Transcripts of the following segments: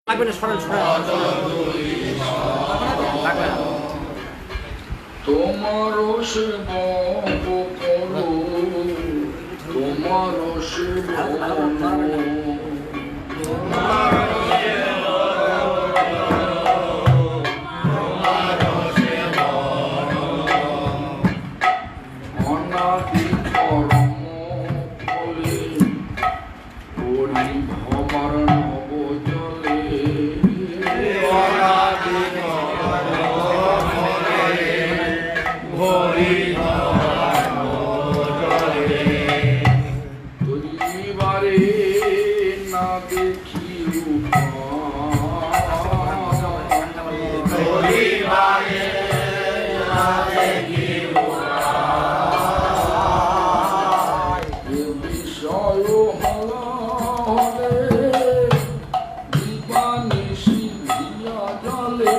লাগবে না, সরেন তোমার শিব করো তোমার শিব অনাদি কর্ম ফলে হরি ভবার নব জলে অনাদি কর্ম ফলে হরি দুইবারে না দেখি দুইবারে না দেখি বিষয় হলে দিবানিশি দিয়া জলে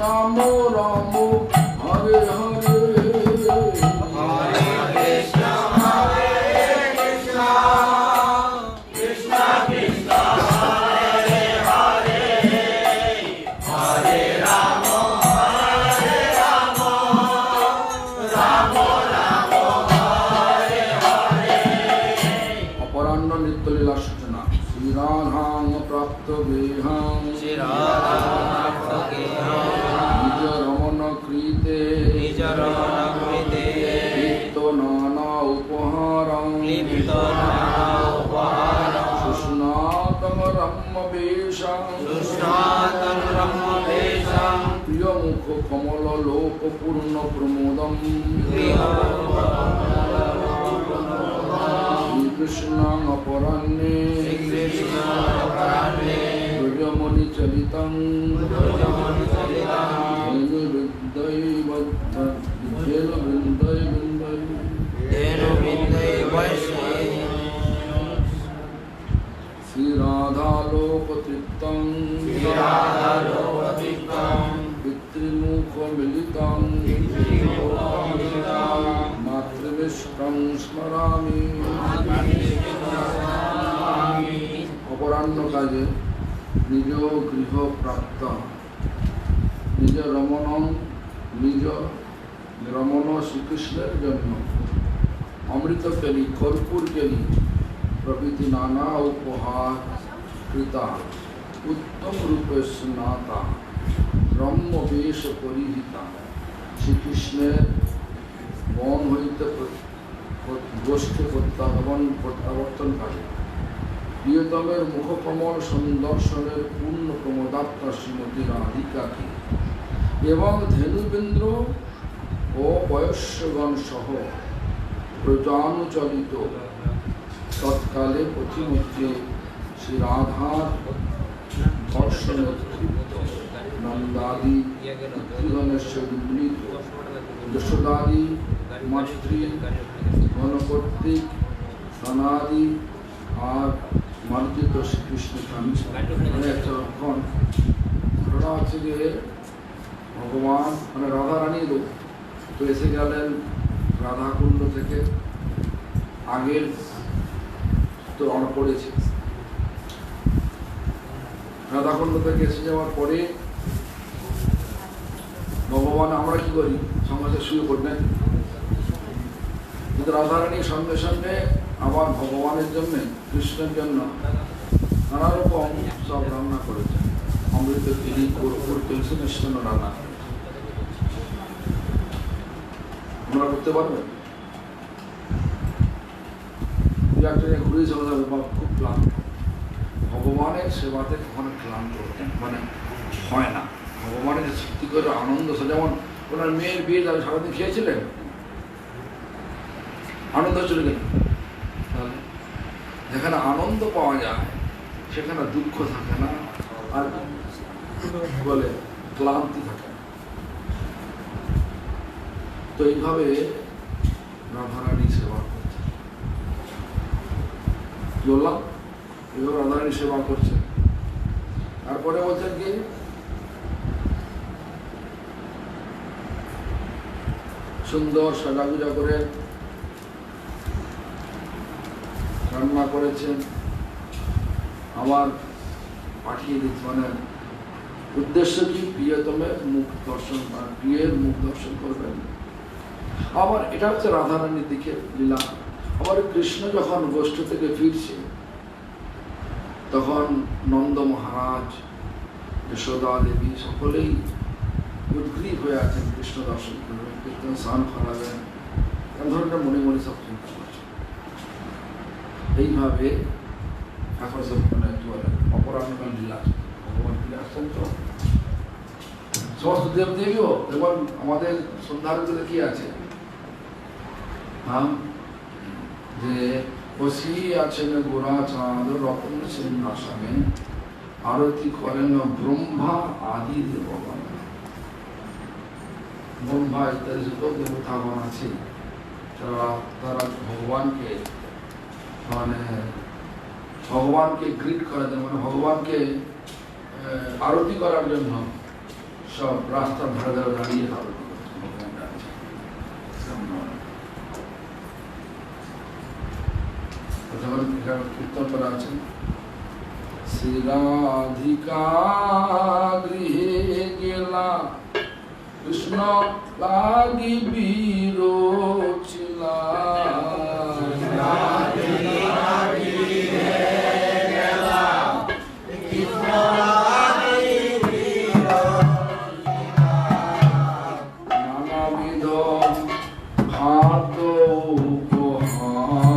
রাম রাম হরে হরে প্রিয় মুখ কমল লোক পূর্ণ প্রমোদম শ্রীকৃষ্ণ অপরাহ্নে ব্রজমণি চলিতং শ্রী রাধা লোক তৃপ্তং পিতৃমুখ মিলিতং মাতৃবিষ্টং স্মরামি। অপরাহ্ন কাজে নিজ গৃহ প্রাপ্ত নিজ রমণ শ্রীকৃষ্ণের জন্য অমৃত কেলি কর্পূর কেলি প্রভৃতি নানা উপহার কৃতা উত্তম রূপে স্নাতা ব্রহ্ম বেশ পরিহিতা শ্রীকৃষ্ণের বন হইতে গোষ্ঠী প্রত্যাবর্তনকারী প্রিয়তমের মুখকমল সন্দর্শনের পূর্ণ প্রমোদাত্মা শ্রীমতী রাধিকাকে এবং ধেনুবেন্দ্র ও বয়স্যগণ সহ প্রজানুচলিত তৎকালে পথিমধ্যে শ্রী রাধার দর্শনে নন্দাদি পিতৃগণের মিলিত যশোদাদি মাতৃ গণকর্তৃক সনাদি আর মার্জিত শ্রীকৃষ্ণ এখন ঘটনা হচ্ছে যে ভগবান মানে রাধারানী তো এসে গেলেন রাধাকুণ্ড থেকে আগের তো আমরা পড়েছি রাধাকুণ্ড থেকে এসে যাওয়ার পরে ভগবান আমরা কি করি সঙ্গে শুরু করবেন কিন্তু রাধারানীর সঙ্গে সঙ্গে আবার ভগবানের জন্য কৃষ্ণের জন্য নানা রকম সব রান্না করেছে অমৃত তিলি কর্পূর তুলসী মিশ্রণ রান্না আমরা করতে পারবেন ঘুরে চলে যাবে বা খুব ক্লান্ত ভগবানের সেবাতে কখনো ক্লান্ত মানে হয় না ভগবানের সত্যি করে আনন্দ যেমন ওনার মেয়ের বিয়ে যাবে সারাদিন খেয়েছিলেন আনন্দ চলে গেল তাহলে যেখানে আনন্দ পাওয়া যায় সেখানে দুঃখ থাকে না আর বলে ক্লান্তি থাকে না তো এইভাবে রাধারানী সেবা করছে বললাম এইভাবে রাধারানী সেবা করছে তারপরে বলছেন কি সুন্দর সাজাগুজা করে রান্না করেছেন আবার পাঠিয়ে দিচ্ছে মানে উদ্দেশ্য কি প্রিয়তমের মুখ দর্শন প্রিয়ের মুখ দর্শন করবেন আবার এটা হচ্ছে রাধারানীর দিকে লীলা আবার কৃষ্ণ যখন গোষ্ঠী থেকে ফিরছে তখন নন্দ মহারাজ যশোদা দেবী সকলেই উদ্গ্রীব হয়ে আছেন কৃষ্ণ দর্শন করবেন কৃষ্ণ স্নান করাবেন এমন ধরনের মনে মনে সব চিন্তা করছে এইভাবে এখন সব মানে কি বলে অপরাহ্নকাল লীলা ভগবান ফিরে আসছেন তো সমস্ত দেবদেবীও এবং আমাদের সন্ধ্যারতিতে কি আছে যে বসি আছেন গোরা চাঁদ রতন সিংহাসনে আরতি করেন ব্রহ্মা আদি দেবগণ ব্রহ্মা ইত্যাদি যত দেবতাগণ আছে তারা ভগবানকে গ্রিট করার জন্য মানে ভগবানকে আরতি করার জন্য সব রাস্তার ধারে ধারে দাঁড়িয়ে হবে কীর্তন করা আছেন শ্রীরাধিকা গৃহে গেলা কৃষ্ণ লাগি বিরোচিলা নানাবিধ খাদ্য উপহার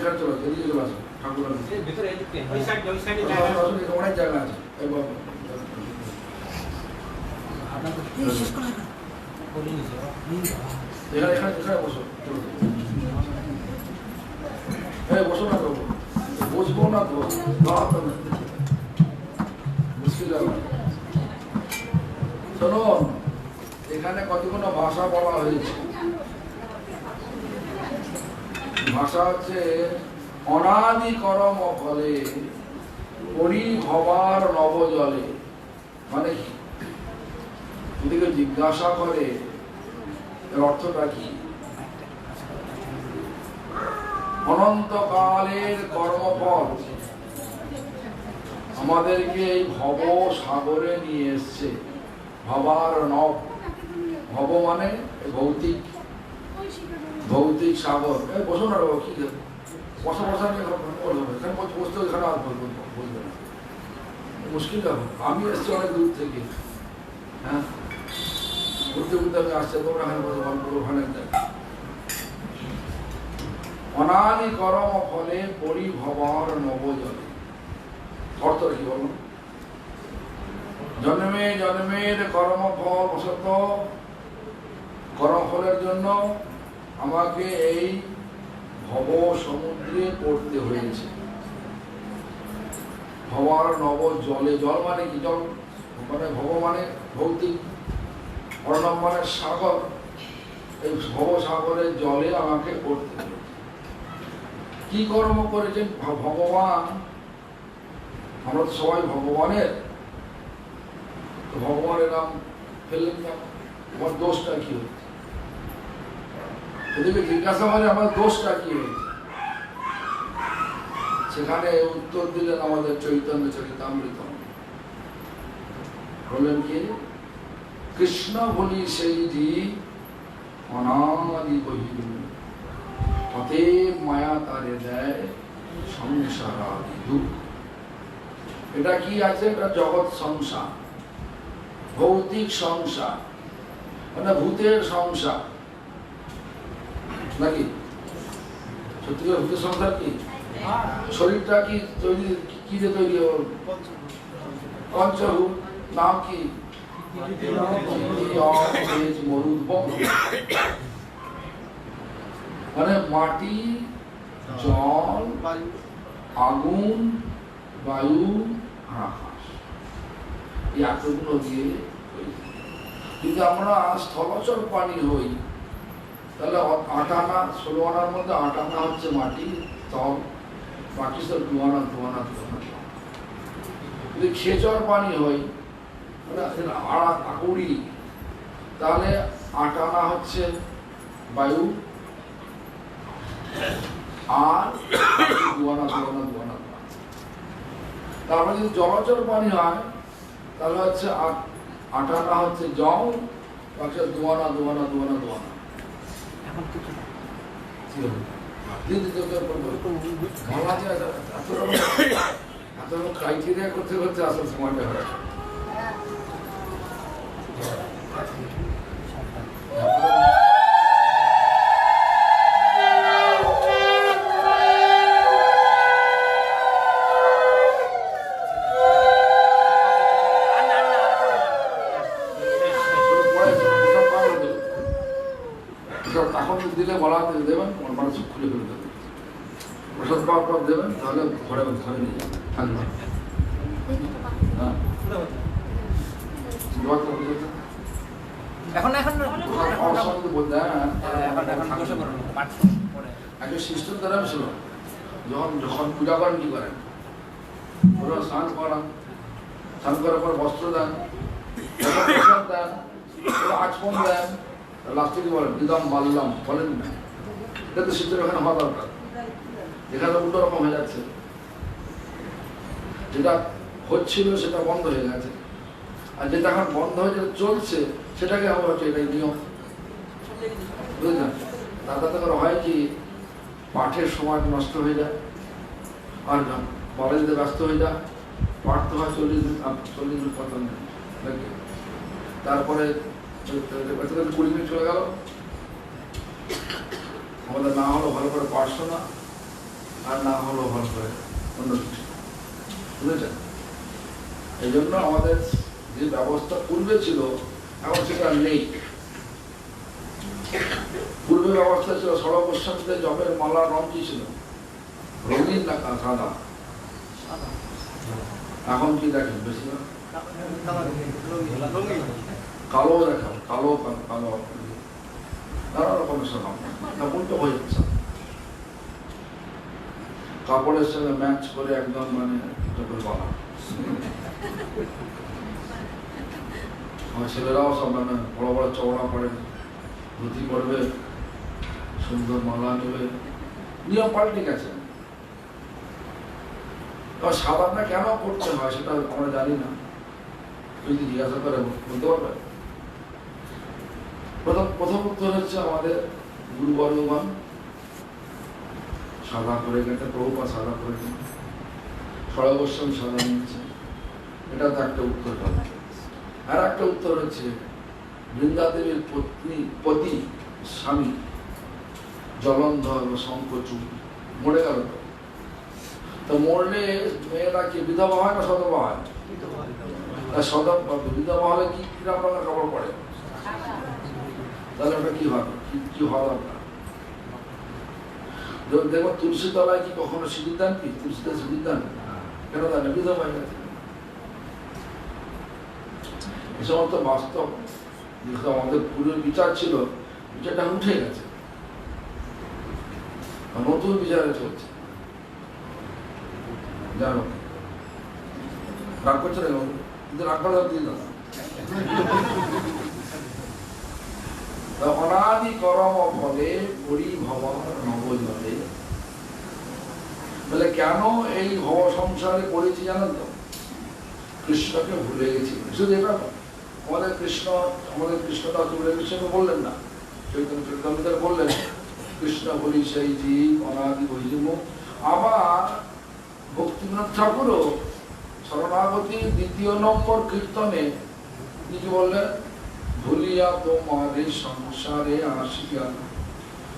এখানে চলো এদিকে চলে আসো ঠাকুর ভিতরে ওই সাইডে অনেক জায়গা আছে এখানে এখানে এখানে বসো হ্যাঁ বসো না তো বসবো না তো মুশকিল হবে শোনো এখানে কতগুলো ভাষা বলা হয়েছে ভাষা হচ্ছে অনাদি করম ফলে পরিভবার নবজলে মানে কি এদিকে জিজ্ঞাসা করে এর অর্থটা কি অনন্তকালের কর্মফল আমাদেরকে এই ভব সাগরে নিয়ে এসছে ভবার নব ভব মানে ভৌতিক ভৌতিক সাগর বসো না কি বসা বসা নিয়ে এখানে বসতে এখানে আর বলবে না মুশকিল হবে আমি এসছি অনেক দূর থেকে হ্যাঁ ঘুরতে ঘুরতে আমি আসছি তোমরা এখানে বসে গল্প ওখানে অনাদি করম ফলে পরিভবার নবজলে অর্থ কি বলো জন্মে জন্মের কর্মফল বশত কর্মফলের জন্য আমাকে এই ভব সমুদ্রে পড়তে হয়েছে ভবার নব জলে জল মানে কি জল মানে ভব মানে ভৌতিক অর্ণব মানে সাগর এই ভব সাগরের জলে আমাকে পড়তে হয়েছে কি কর্ম করেছেন ভগবান আমরা তো সবাই ভগবানের তো ভগবানের নাম ফেললেন না আমার দোষটা কি হয়েছে এদিকে জিজ্ঞাসা মানে আমার দোষটা কি হয়েছে সেখানে উত্তর দিলেন আমাদের চৈতন্য চরিতামৃত বললেন কি কৃষ্ণ বলি সেই দি অনাদি বহির অতএব মায়া তারে দেয় সংসার আদি দুঃখ এটা কি আছে এটা জগৎ সংসার ভৌতিক সংসার মানে ভূতের সংসার নাকি সত্যি ভূতের সংসার কি শরীরটা কি তৈরি কি দিয়ে তৈরি পঞ্চভূত নাম কি মানে মাটি জল আগুন বায়ু আর আকাশ এই এতগুলো দিয়ে যদি আমরা স্থলচর প্রাণী হই তাহলে 8 আনা 16 আনার মধ্যে 8 আনা হচ্ছে মাটি তল বাকি সব 2 আনা 2 আনা 2 আনা যদি খেচর প্রাণী হই আকুড়ি তাহলে 8 আনা হচ্ছে বায়ু আর 2 আনা 2 আনা 2 আনা তারপরে যদি জলচর প্রাণী হয় তাহলে হচ্ছে 8 আনা হচ্ছে জল বাকি 2 আনা 2 আনা 2 আনা 2 আনা ক্রাইটেরিয়া করতে করতে আসল সময়টা হয় দিলে বলা দেবেন মানুষ খুলে ফেলে দেবেন প্রসাদ পাওয়ার পর দেবেন তাহলে ঘরে ঘরে নিয়ে যাবেন থাকবে একজন সিস্টেম দ্বারা ছিল যখন যখন পূজা করেন কি করেন ওরা স্নান করান স্নান করার পর বস্ত্র দেন প্রসাদ দেন আচমন দেন লাস্টে কি বলেন দিদাম মাল্লাম বলেন না এটা তো সিস্টেম এখানে হওয়া দরকার এখানে উল্টো রকম হয়ে যাচ্ছে যেটা হচ্ছিল সেটা বন্ধ হয়ে গেছে আর যেটা এখন বন্ধ হয়ে যেটা চলছে সেটাকে আমরা হচ্ছে এটাই নিয়ম বুঝলেন তাতে করে হয় কি পাঠের সময় নষ্ট হয়ে যায় আর কলেজে ব্যস্ত হয়ে যায় পাঠ তো হয় 40 মিনিট পর নাকি তারপরে 20 মিনিট চলে গেল আমাদের না হলো ভালো করে পাঠশো না আর না হলো ভালো করে অন্য কিছু, বুঝেছেন? এই জন্য আমাদের যে ব্যবস্থা পূর্বে ছিল এখন সেটা নেই। পূর্বে ব্যবস্থা ছিল সড়কসাথে জবের মালা রং কি ছিল, রঙিন না সাদা? এখন কি দেখেন বেশিরভাগ কালো দেখান, কালো কালো নানা রকমের সাদা, উল্টো হয়ে যাচ্ছে। কাপড়ের সঙ্গে ম্যাচ করে একদম মানে বলা, ছেলেরাও সব মানে বড় বড় চওড়া পড়ে, ধুতি পড়বে, সুন্দর মালা নেবে, নিয়ম পাল্টে গেছে। সাদাটা কেন করতে হয় সেটা আমরা জানি না, যদি জিজ্ঞাসা করে বলতে পারবে? প্রথম উত্তর হচ্ছে আমাদের গুরুবর্গগণ সাদা করে গেছে, প্রভুপা সাদা করে গেছে, সর্বস্বম সাদা নিয়েছে, এটা তো একটা উত্তর পাবে। আর একটা উত্তর হচ্ছে বৃন্দাদেবীর পতি স্বামী জলন্ধর শঙ্কচূড় মরে গেল, তো মরলে মেয়েরা কি বিধবা হয় না সদবা হয়? বিধবা হলে কি কিরকম রঙের কাপড় পরে? তাহলে ওটা কি হবে, কি হওয়া দরকার? দেখো তুলসী তলায় কি কখনো সিঁদুর দেন? কি তুলসীতে সিঁদুর দেন? কেন দেন? বিধবা হয়ে গেছে। এই সমস্ত বাস্তব আমাদের পুরো বিচার ছিল, বিচারটা উঠে গেছে, নতুন বিচারে চলছে। জানো রাগ করছে না, কিন্তু রাগ করা দিয়ে না। অনাদি করম ফলে পরিভবার নবজলে, বলে কেন এই ভব সংসারে পড়েছি জানেন তো? কৃষ্ণকে ভুলে গেছি। শুধু এটা আমাদের কৃষ্ণটা ভুলে গেছে বললেন না, চৈতন্য চরিতামৃতে বললেন কৃষ্ণ বলি সেই জীব অনাদি বৈজম। আবার ভক্তিনাথ ঠাকুরও শরণাগতি ২য় নম্বর কীর্তনে কি বললেন? ভুলিয়া তোমারে সংসারে আসিয়া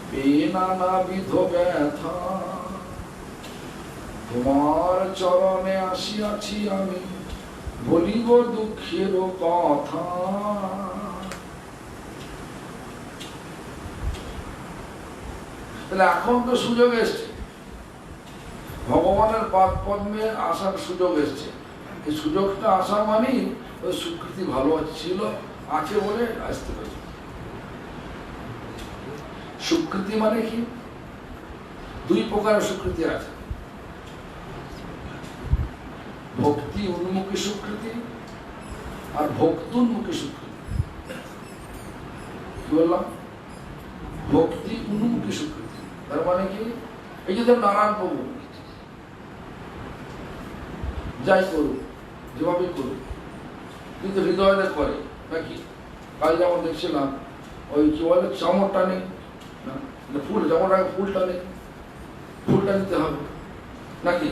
পেয়ে নানাবিধ ব্যথা, তোমার চরণে আসিয়াছি আমি বলিব দুঃখের কথা। তাহলে এখন তো সুযোগ এসছে, ভগবানের পাদ পদ্মে আসার সুযোগ এসছে। এই সুযোগটা আসা মানেই ওই স্বীকৃতি ভালো ছিল আছে বলে আসতে পারে। স্বীকৃতি মানে কি? দুই প্রকারের স্বীকৃতি আছে, ভক্তি উন্মুখী স্বীকৃতি আর ভক্তুন্মুখী স্বীকৃতি। কি বললাম? ভক্তি উন্মুখী স্বীকৃতি, তার মানে কি? এই যে নারায়ণ প্রভু যাই করুক, যেভাবে করুক, কিন্তু হৃদয়টা করে নাকি? কাল যেমন দেখছিলাম ওই কি বলে চামড় টানে ফুল, চামড় আগে ফুল টানে, ফুলটা নিতে হবে নাকি?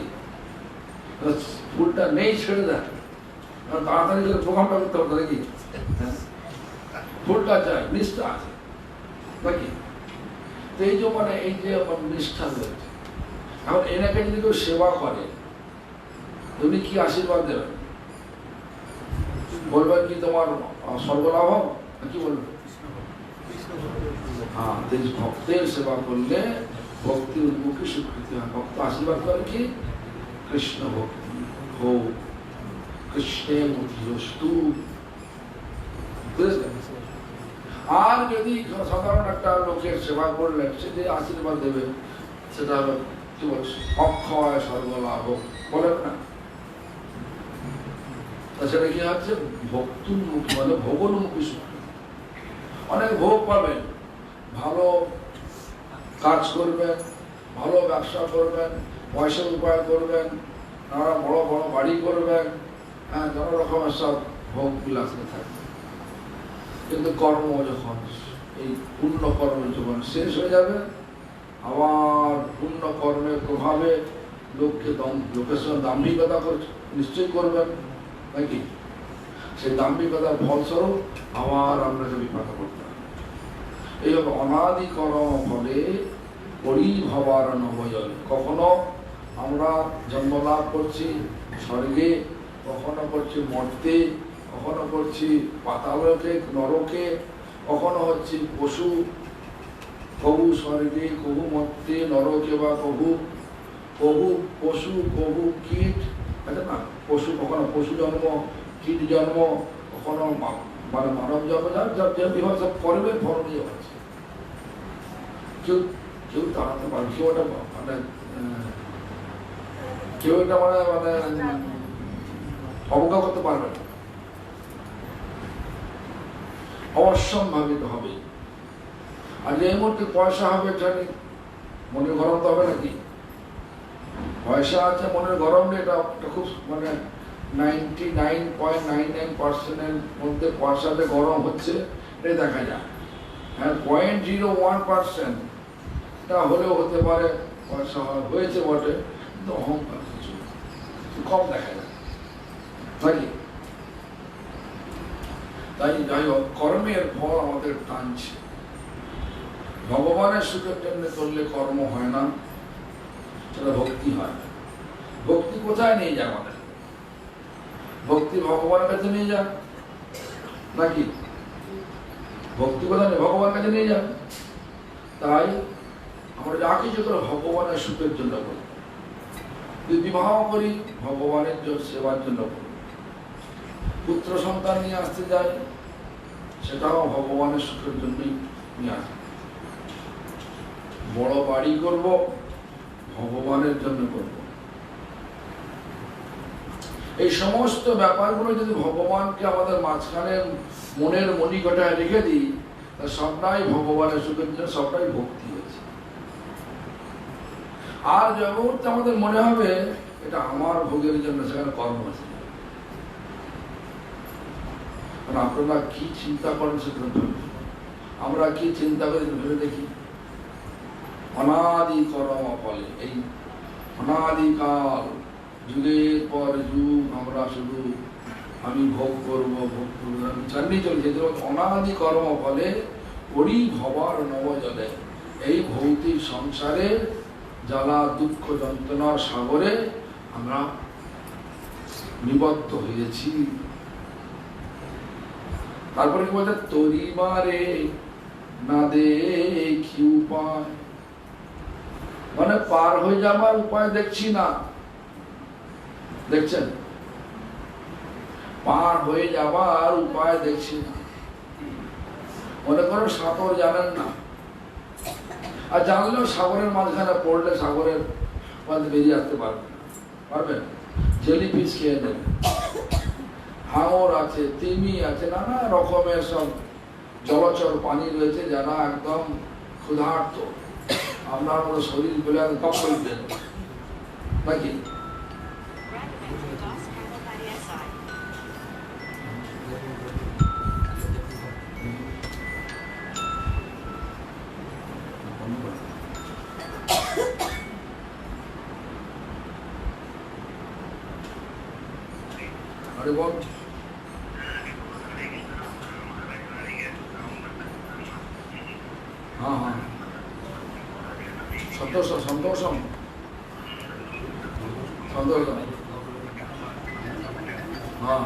ফুলটা নেই ছেড়ে দেয়, তাড়াতাড়ি করে প্রোগ্রামটা করতে হবে নাকি? ফুলটা চাই, নিষ্ঠা আছে নাকি? তো এই যে মানে এই যে নিষ্ঠা রয়েছে, এখন এনাকে যদি কেউ সেবা করে তুমি কি আশীর্বাদ দেবেন? বলবেন কি তোমার সর্বলাভ কি বলবেন? হ্যাঁ, ভক্তের সেবা করলে ভক্তি উন্মুখী স্বীকৃতি হয়। ভক্ত আশীর্বাদ করে কি? কৃষ্ণ ভক্তি হো, কৃষ্ণে মতিরস্তু। আর যদি সাধারণ একটা লোকের সেবা করলে সে যে আশীর্বাদ দেবে সেটা হলো কি বল, অক্ষয় সর্বলাভ বলেন না? সেটা কি হচ্ছে? ভক্তুন্মুখী মানে ভোগোন্মুখী স্বীকৃতি। অনেক ভোগ পাবেন, ভালো কাজ করবেন, ভালো ব্যবসা করবেন, পয়সা উপায় করবেন, নানা বড় বড় বাড়ি করবেন, হ্যাঁ, নানা রকমের সব ভোগ বিলাসে থাকবে। কিন্তু কর্ম যখন এই পূর্ণ কর্ম যখন শেষ হয়ে যাবে, আবার পূর্ণ কর্মের প্রভাবে লোকের সঙ্গে দাম্ভিকতা নিশ্চয়ই করবেন নাকি? সেই দাম্ভিকতার ফলস্বরূপ আবার আপনাকে বিপাকে করতে হবে। এইভাবে অনাদি কর্ম ফলে পরিভবার নবজলে। কখনো আমরা জন্মলাভ করছি স্বর্গে, কখনো করছি মর্তে, কখনো করছি পাতালকে নরকে, কখনো হচ্ছে পশু, কবু স্বর্গে কবু মর্তে নরকে বা কবু কবু পশু কবু কীট, আছে না? পশু কখনো পশু জন্ম, কীট জন্ম, কখনো মানে মানব জন্ম, যার যে বিভাগ সব কর্মের ফল নিয়ে হচ্ছে। কেউ কেউ তাড়াতে পারে, কেউ এটা মানে কেউ এটা মানে মানে অবজ্ঞা করতে পারবে না, অবশ্যম্ভাবিত হবে। আর যে মুহূর্তে পয়সা হবে জানি মনের গরম তো হবে নাকি? পয়সা আছে মনের গরম নেই, এটা খুব মানে 99.99% মধ্যে পয়সাতে গরম হচ্ছে এটা দেখা যায়। হ্যাঁ, 0.01% এটা হলেও হতে পারে পয়সা হয়েছে বটে, কিন্তু অহংকার কিছু কম দেখা যায় নাকি? তাই যাই হোক, কর্মের ফল আমাদের টানছে। ভগবানের সুখের জন্য করলে কর্ম হয় না, সেটা ভক্তি হয় না। ভক্তি কোথায় নিয়ে যায় আমাদের? ভক্তি ভগবানের কাছে নিয়ে যায় নাকি? ভক্তি কোথায় নেই, ভগবানের কাছে নিয়ে যায়। তাই আমরা যা কিছু করে ভগবানের সুখের জন্য করি। যদি বিবাহ করি ভগবানের সেবার জন্য করি, পুত্র সন্তান নিয়ে আসতে যাই সেটাও ভগবানের সুখের জন্যই নিয়ে আসে। বড় বাড়ি করব ভগবানের জন্য করব। এই সমস্ত ব্যাপারগুলো যদি ভগবানকে আমাদের মাঝখানে মনের মণিকটায় রেখে দিই, তা সবটাই ভগবানের সুখের জন্য, সবটাই ভক্তি হয়েছে। আর যে মুহূর্তে আমাদের মনে হবে এটা আমার ভোগের জন্য, সেখানে কর্ম আছে। আপনারা কি চিন্তা করেন সেখানে আমরা কি চিন্তা করি ভেবে দেখি। অনাদি কর্ম ফলে, এই অনাদিকাল যুগের পর যুগ আমরা শুধু আমি ভোগ করবো ভোগ করবো জানিয়ে চলছে। অনাদি কর্ম ফলে পরিভবার নবজলে, এই ভৌতিক সংসারে জ্বালা দুঃখ যন্ত্রণার সাগরে আমরা নিবদ্ধ হয়েছি। তারপরে কি বলছে, তরিবারে না দেখি উপায়, মানে পার হয়ে যাবার উপায় দেখছি না। দেখছেন, পার হয়ে যাবার উপায় দেখছি না। মনে করো সাঁতার জানেন না, আর জানলেও সাগরের মাঝখানে পড়লে সাগরের মাঝে বেরিয়ে আসতে পারবেন? জেলি ফিশ খেয়ে নেবেন, হাঙর আছে, তিমি আছে, নানা রকমের সব জলচর পানি রয়েছে, যারা একদম ক্ষুধার্ত, আপনার মতো শরীর বলে কখন দেন নাকি? আরে বল, হ্যাঁ হ্যাঁ, সন্তোষম সন্তোষম সন্তোষম, হ্যাঁ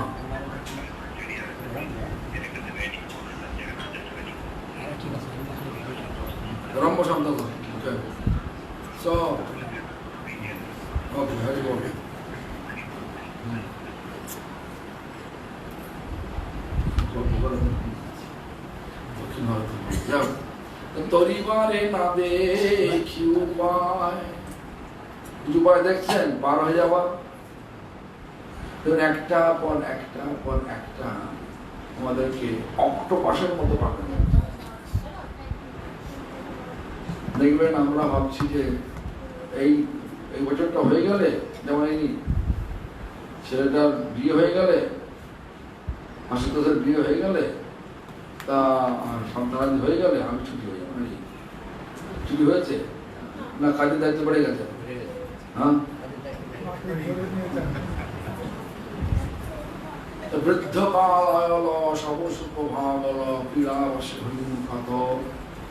ব্রহ্ম সন্তোষম। ওকে, সো ওকে, হরি বল। তরিবারে না দেখি উপায়, উপায় দেখছেন পার হয়ে যাবার। একটা পর একটা পর একটা আমাদেরকে অক্টোপাসের মতো পাঠানো। দেখবেন আমরা ভাবছি যে এই বছরটা হয়ে গেলে, যেমন এই ছেলেটার বিয়ে হয়ে গেলে, আশুতোষের বিয়ে হয়ে গেলে, তা সন্তানাদি হয়ে গেলে আমি ছুটি হয়ে যাবো নাকি? ছুটি হয়েছে না, কাজের দায়িত্ব বেড়ে গেছে? হ্যাঁ, বৃদ্ধকাল সবসুখ ভাবল ক্রীড়াবশ হরিমুখত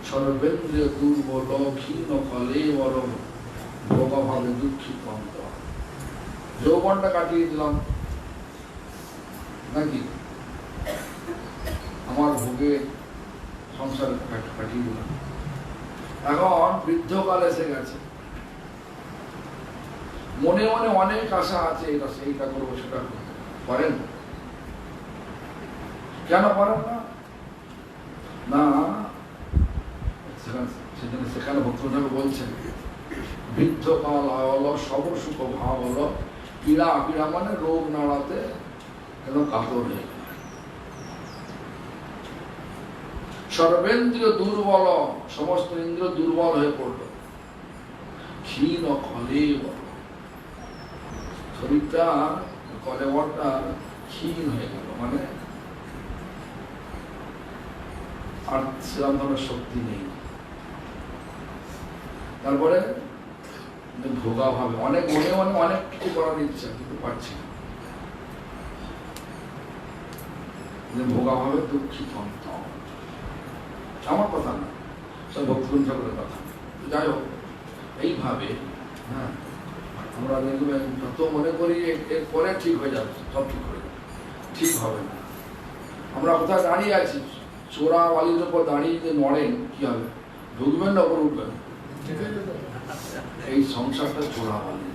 সর্বেন্দ্রিয় দুর্বল ক্ষীণ কলেবর ভোগভাবে দুঃখিত অন্তর। যৌবনটা কাটিয়ে দিলাম নাকি, আমার ভোগে সংসার কাটিয়ে দিলাম, এখন বৃদ্ধকাল এসে গেছে, মনে মনে অনেক আশা আছে, এটা সেইটা করবো সেটা করবো, পারেন? কেন পারেন না? না সেখানে ভক্তরা বলছেন বৃদ্ধকাল আয়ল সব সুখ ভাব হলো পীড়া, পীড়া মানে রোগ নাড়াতে একদম কাতর হয়ে গেল। সর্বেন্দ্রিয় দুর্বল, সমস্ত ইন্দ্রিয় দুর্বল হয়ে পড়ল। ক্ষীণ কলেবর, শরীরটা কলেবরটা ক্ষীণ হয়ে গেল, মানে আর সেরকম ধরনের শক্তি নেই। তারপরে ভোগা ভাবে অনেক, মনে মনে অনেক কিছু করার ইচ্ছা, কিন্তু পারছি না। ভোগা ভাবে দুঃখিত অন্তর। আমার কথা না, সব ভক্তগণ ঠাকুরের কথা। যাই হোক, এইভাবে হ্যাঁ আমরা দেখবেন যত মনে করি এর পরে ঠিক হয়ে যাবে, সব ঠিক হয়ে যাবে, ঠিক হবে না। আমরা কোথায় দাঁড়িয়ে আছি, চোরা বালির উপর দাঁড়িয়ে যদি নড়েন কি হবে? ঢুকবেন না উপরে উঠবেন? এই সংসারটা চোরা বালি,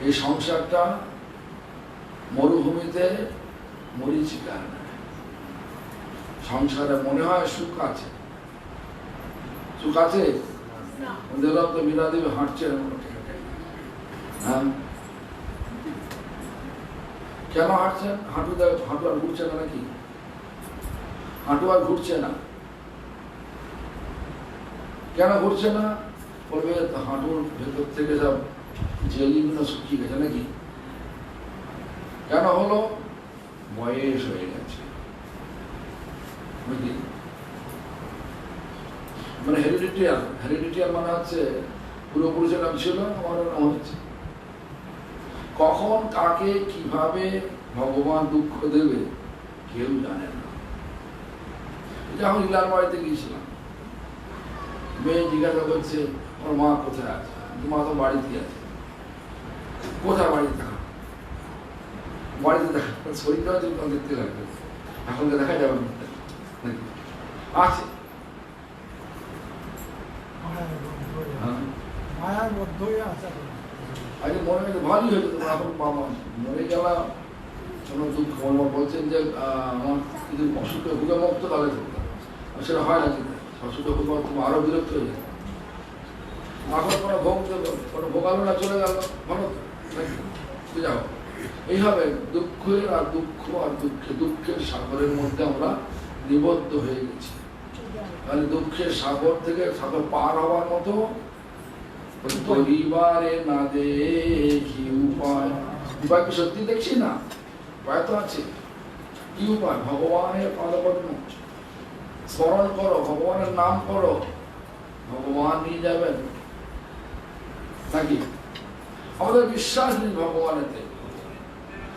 এই সংসারটা মরুভূমিতে মরীচিকা। সংসারে মনে হয় সুখ আছে, সুখ আছে, দেখলাম তো মীরা দেবী হাঁটছে, হ্যাঁ কেন হাঁটছেন? হাঁটু আর ঘুরছে না নাকি? হাঁটু আর ঘুরছে না, কেন ঘুরছে না? বলবে হাঁটুর ভেতর থেকে সব জেলিগুলো শুকিয়ে গেছে নাকি। কেন হলো? বয়স হয়ে গেছে, বুঝলি? মানে হেরিডিটিয়ার, হেরিডিটিয়ার মানে হচ্ছে পূর্বপুরুষের নাম ছিল, আমার নাম হচ্ছে। কখন কাকে কিভাবে ভগবান দুঃখ দেবে কেউ জানে না। যখন ইলার বাড়িতে গিয়েছিলাম, মেয়ে জিজ্ঞাসা করছে ওর মা কোথায় আছে, মা তো বাড়িতে আছে। কোথায় বাড়িতে? বাড়িতে দেখা, শরীরটাও যখন দেখতে লাগবে, এখন তো দেখা যাবে নাকি? আছে আগে মনে হয়েছে ভালোই হয়েছে, তোমার এখন বাবা মরে গেলাম, কোনো দুঃখ বলছেন যে আমার যদি অসুখে ভুগে মুক্ত তাহলে সেটা হয় না, কিন্তু অসুখে ভুগে তুমি আরো বিরক্ত হয়ে যাবে। এখন কোনো ভোগ দেবে, কোনো ভোগালো না, চলে গেল, ভালো যাও। এইভাবে দুঃখের আর দুঃখ আর দুঃখের সাগরের মধ্যে আমরা নিবদ্ধ হয়ে গেছি। মানে দুঃখের সাগর থেকে সাগর পার হওয়ার মতো পরিবারে না দেখি উপায়। উপায় কি সত্যি দেখছি না? উপায় তো আছে। কি উপায়? ভগবানের পাদপদ্ম স্মরণ করো, ভগবানের নাম করো, ভগবান নিয়ে যাবেন নাকি? আমাদের বিশ্বাস নেই ভগবানেতে,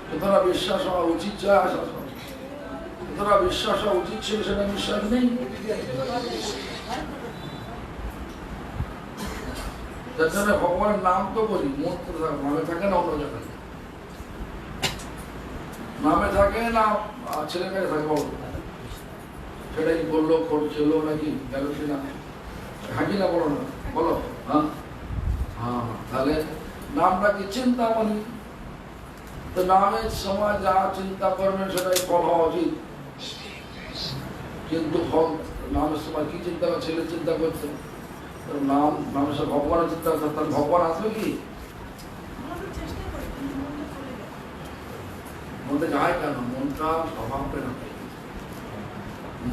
যতটা বিশ্বাস হওয়া উচিত, যতটা বিশ্বাস হওয়া উচিত ছিল সেটা বিশ্বাস নেই। যার জন্য ভগবানের নাম তো বলি, মন্ত্র নামে থাকে না, অন্য জায়গায় নামে থাকে না, ছেলে মেয়ে থাকে, বলো সেটাই বললো, খেলো নাকি গেল কিনা, হাঁকি না, বলো না, বলো। হ্যাঁ হ্যাঁ, তাহলে নামটা কি? চিন্তামণি। তো নামের সময় যা চিন্তা করবেন সেটাই ফল হওয়া উচিত, কিন্তু ফল নামের সময় কি চিন্তা করে? ছেলে চিন্তা করছে, নামের সময় ভগবানের চিন্তা করছে, তার ভগবান আসবে কি? মনটা যায় কেন? মনটা স্বভাবটা না,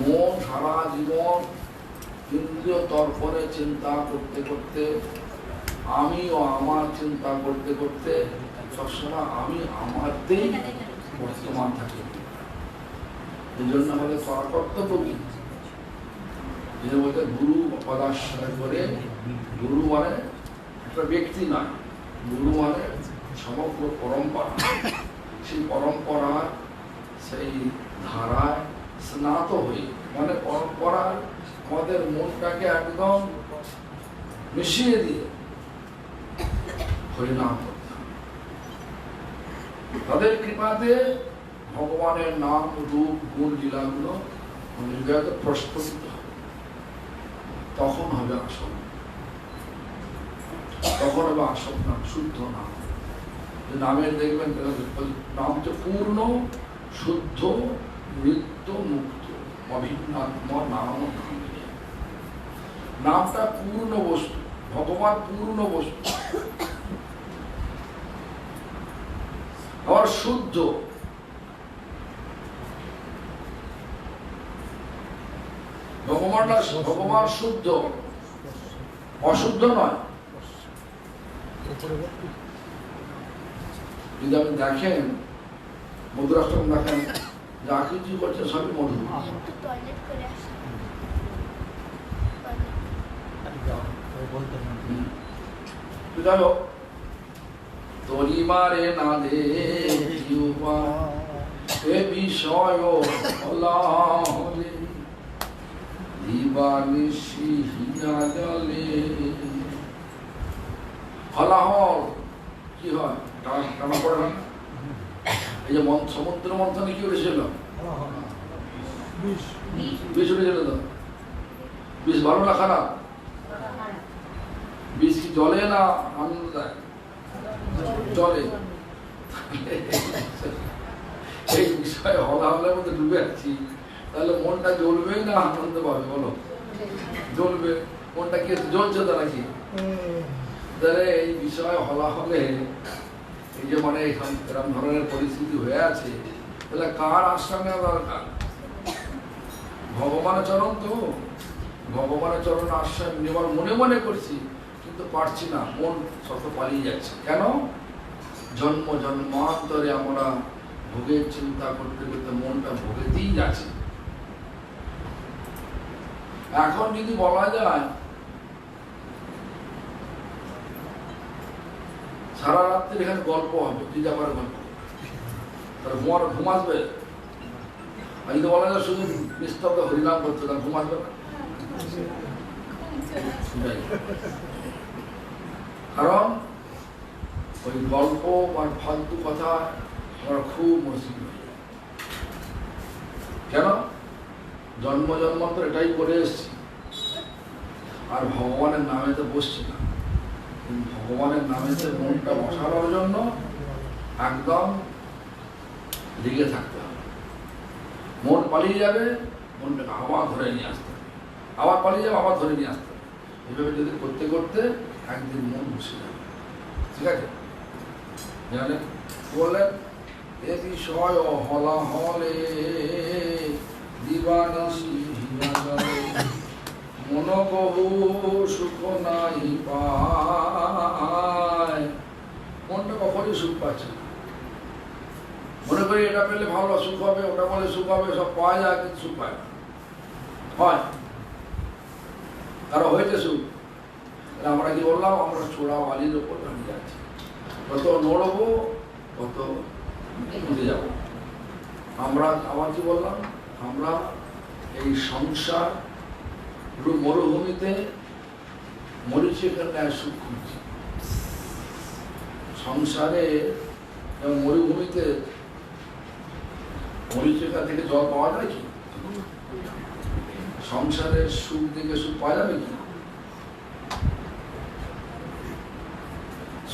মন সারা জীবন ইন্দ্রিয় তর্পণে চিন্তা করতে করতে, আমি ও আমার চিন্তা করতে করতে সবসময় আমি আমারতেই বর্তমান থাকি। এই জন্য আমাদের করা কর্তব্য কি? যেটা বলতে গুরু পদাশ্রয় করে, গুরু মানে একটা ব্যক্তি নয়, গুরু মানে সমগ্র পরম্পরা। সেই পরম্পরা সেই ধারায় স্নাত হয়ে মানে পরম্পরার আমাদের মনটাকে একদম মিশিয়ে দিয়ে হরিনাম করতে হবে। তাদের কৃপাতে ভগবানের নাম রূপ গুণ লীলাগুলো হৃদয়তে প্রস্ফুটিত হবে, তখন হবে আসল, তখন হবে আসল নাম, শুদ্ধ নাম। নামের দেখবেন নাম হচ্ছে পূর্ণ শুদ্ধ মৃত্যু মুক্ত অভিন্নাত্ম নাম। নামটা পূর্ণ বস্তু, ভগবান পূর্ণ বস্তু, আবার শুদ্ধ। ভগবান শুদ্ধ, অশুদ্ধ নয়। যদি আপনি দেখেন মধুরাষ্ট্রম দেখেন, যা কিছু করছে সবই মধু। যাই হোক, তরিমারে না দে এ বিষয় হলে দিবানিশি হিয়া জলে। হলাহল কি হয়? টানা পড়ে না? এই যে সমুদ্র মন্থনে কি উঠেছিল? বিষ উঠেছিল তো। বিষ ভালো না খারাপ? বিষ কি জলে না আনন্দ দেয়? জলে। এই বিষয়ে হলাহলের মধ্যে ডুবে আছি, তাহলে মনটা জ্বলবে না আনন্দ পাবে? বলো, জ্বলবে। মনটা কি জ্বলছে তা নাকি? তাহলে এই বিষয় হলাহলে এই যে মানে এরকম ধরনের পরিস্থিতি হয়ে আছে, তাহলে কার আশ্রয় নেওয়া দরকার? ভগবানের চরণ তো। ভগবানের চরণ আশ্রয় নেওয়ার মনে মনে করছি, কিন্তু পারছি না, মন শত পালিয়ে যাচ্ছে। কেন? জন্ম জন্মান্তরে আমরা ভোগের চিন্তা করতে করতে মনটা ভোগেতেই যাচ্ছে। এখন যদি বলা যায় সারা রাত্রি এখানে গল্প হবে, যদি আবার গল্প, তাহলে ঘুম আসবে? আর যদি বলা যায় শুধু নিস্তব্ধ হরিনাম করতে, তাহলে ঘুম আসবে না। কারণ ওই গল্প বা ফালতু কথা আমরা খুব মুশকিল হয়ে যায়। কেন? জন্ম জন্মান্তর এটাই করে এসছি, আর ভগবানের নামেতে বসছি না। ভগবানের নামেতে মনটা বসানোর জন্য একদম লেগে থাকতে হবে। মন পালিয়ে যাবে, মনটাকে আবার ধরে নিয়ে আসতে হবে, আবার পালিয়ে যাবে, আবার ধরে নিয়ে আসতে হবে। এইভাবে যদি করতে করতে একদিন মন বসে যাবে। ঠিক আছে? জানেন বললেন, এ বিষয় হলাহলে দিবানিশি হিয়া জলে, মন বহু সুখ নাই পায়। মনটা কখনই সুখ পাচ্ছে না। মনে করি এটা পেলে ভালো সুখ হবে, ওটা বলে সুখ হবে, সব পাওয়া যায়, কিন্তু সুখ পায় না। হয় কারো হয়েছে সুখ? আমরা কি বললাম? আমরা ছোড়া বালির ওপর দাঁড়িয়ে যাচ্ছি, কত নড়বো কত উঠে যাবো। আমরা আবার কি বললাম? আমরা এই সংসার মরুভূমিতে মরিচিকার ন্যায় সুখ খুঁজছি। সংসারে মরুভূমিতে মরিচিকা থেকে জল পাওয়া যায় কি? সংসারের সুখ থেকে সুখ পাওয়া যাবে কি?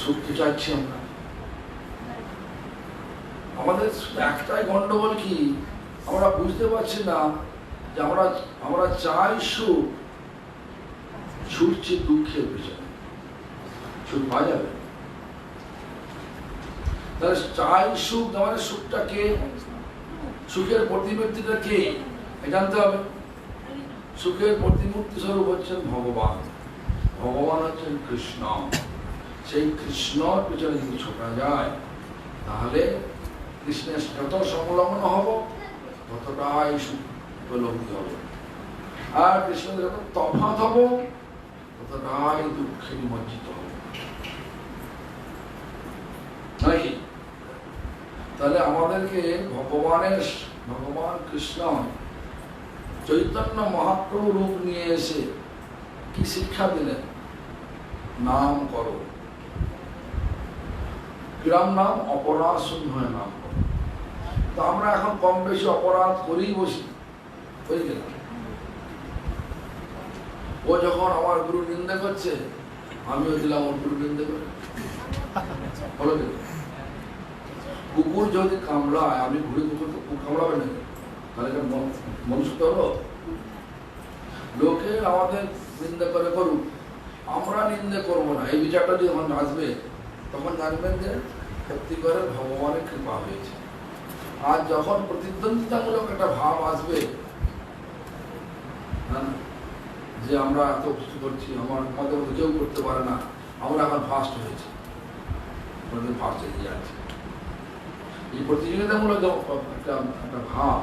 সুখ তো চাইছি আমরা। আমাদের একটাই গন্ডগোল কি, আমরা বুঝতে পারছি না যে আমরা চাই সুখ, ছুটছি দুঃখের পিছনে। সুখ পাওয়া যাবে? তাহলে চাই সুখ, আমাদের সুখটা কে? সুখের প্রতিমূর্তিটা কে? এটা জানতে হবে। সুখের প্রতিমূর্তি স্বরূপ হচ্ছেন ভগবান। ভগবান হচ্ছেন কৃষ্ণ। সেই কৃষ্ণর পিছনে যদি ছোটা যায়, তাহলে কৃষ্ণের যত সংলগ্ন হব ততটাই সুখ উপলব্ধি হবে। আর কৃষ্ণের যত তফাৎ হব ততটাই দুঃখে নিমজ্জিত হবে। নাকি? তাহলে আমাদেরকে ভগবান কৃষ্ণ চৈতন্য মহাপ্রভু রূপ নিয়ে এসে কি শিক্ষা দিলেন? নাম করো। কিরাম নাম? অপরাধ শূন্য হয়ে নাম করো। তো আমরা এখন কম বেশি অপরাধ করেই বসি, করি কিনা? ও যখন আমার গুরু নিন্দা করছে, আমিও দিলাম ওর গুরু নিন্দা করে। বলো কিনা? কুকুর যদি কামড়ায়, আমি ঘুরে কুকুর কামড়াবে না, তাহলে মনুষ্য তো হলো। লোকে আমাদের নিন্দা করে করুক, আমরা নিন্দা করবো না। এই বিচারটা যখন আসবে তখন জানবেন যে সত্যি করে ভগবানের কৃপা হয়েছে। আর যখন প্রতিদ্বন্দ্বিতামূলক একটা ভাব আসবে, যে আমরা এত কিছু করছি, আমাদের মতো কেউ করতে পারে না, আমরা এখন ফার্স্ট হয়েছি, ফার্স্ট এগিয়ে আছে, এই প্রতিযোগিতামূলক একটা ভাব,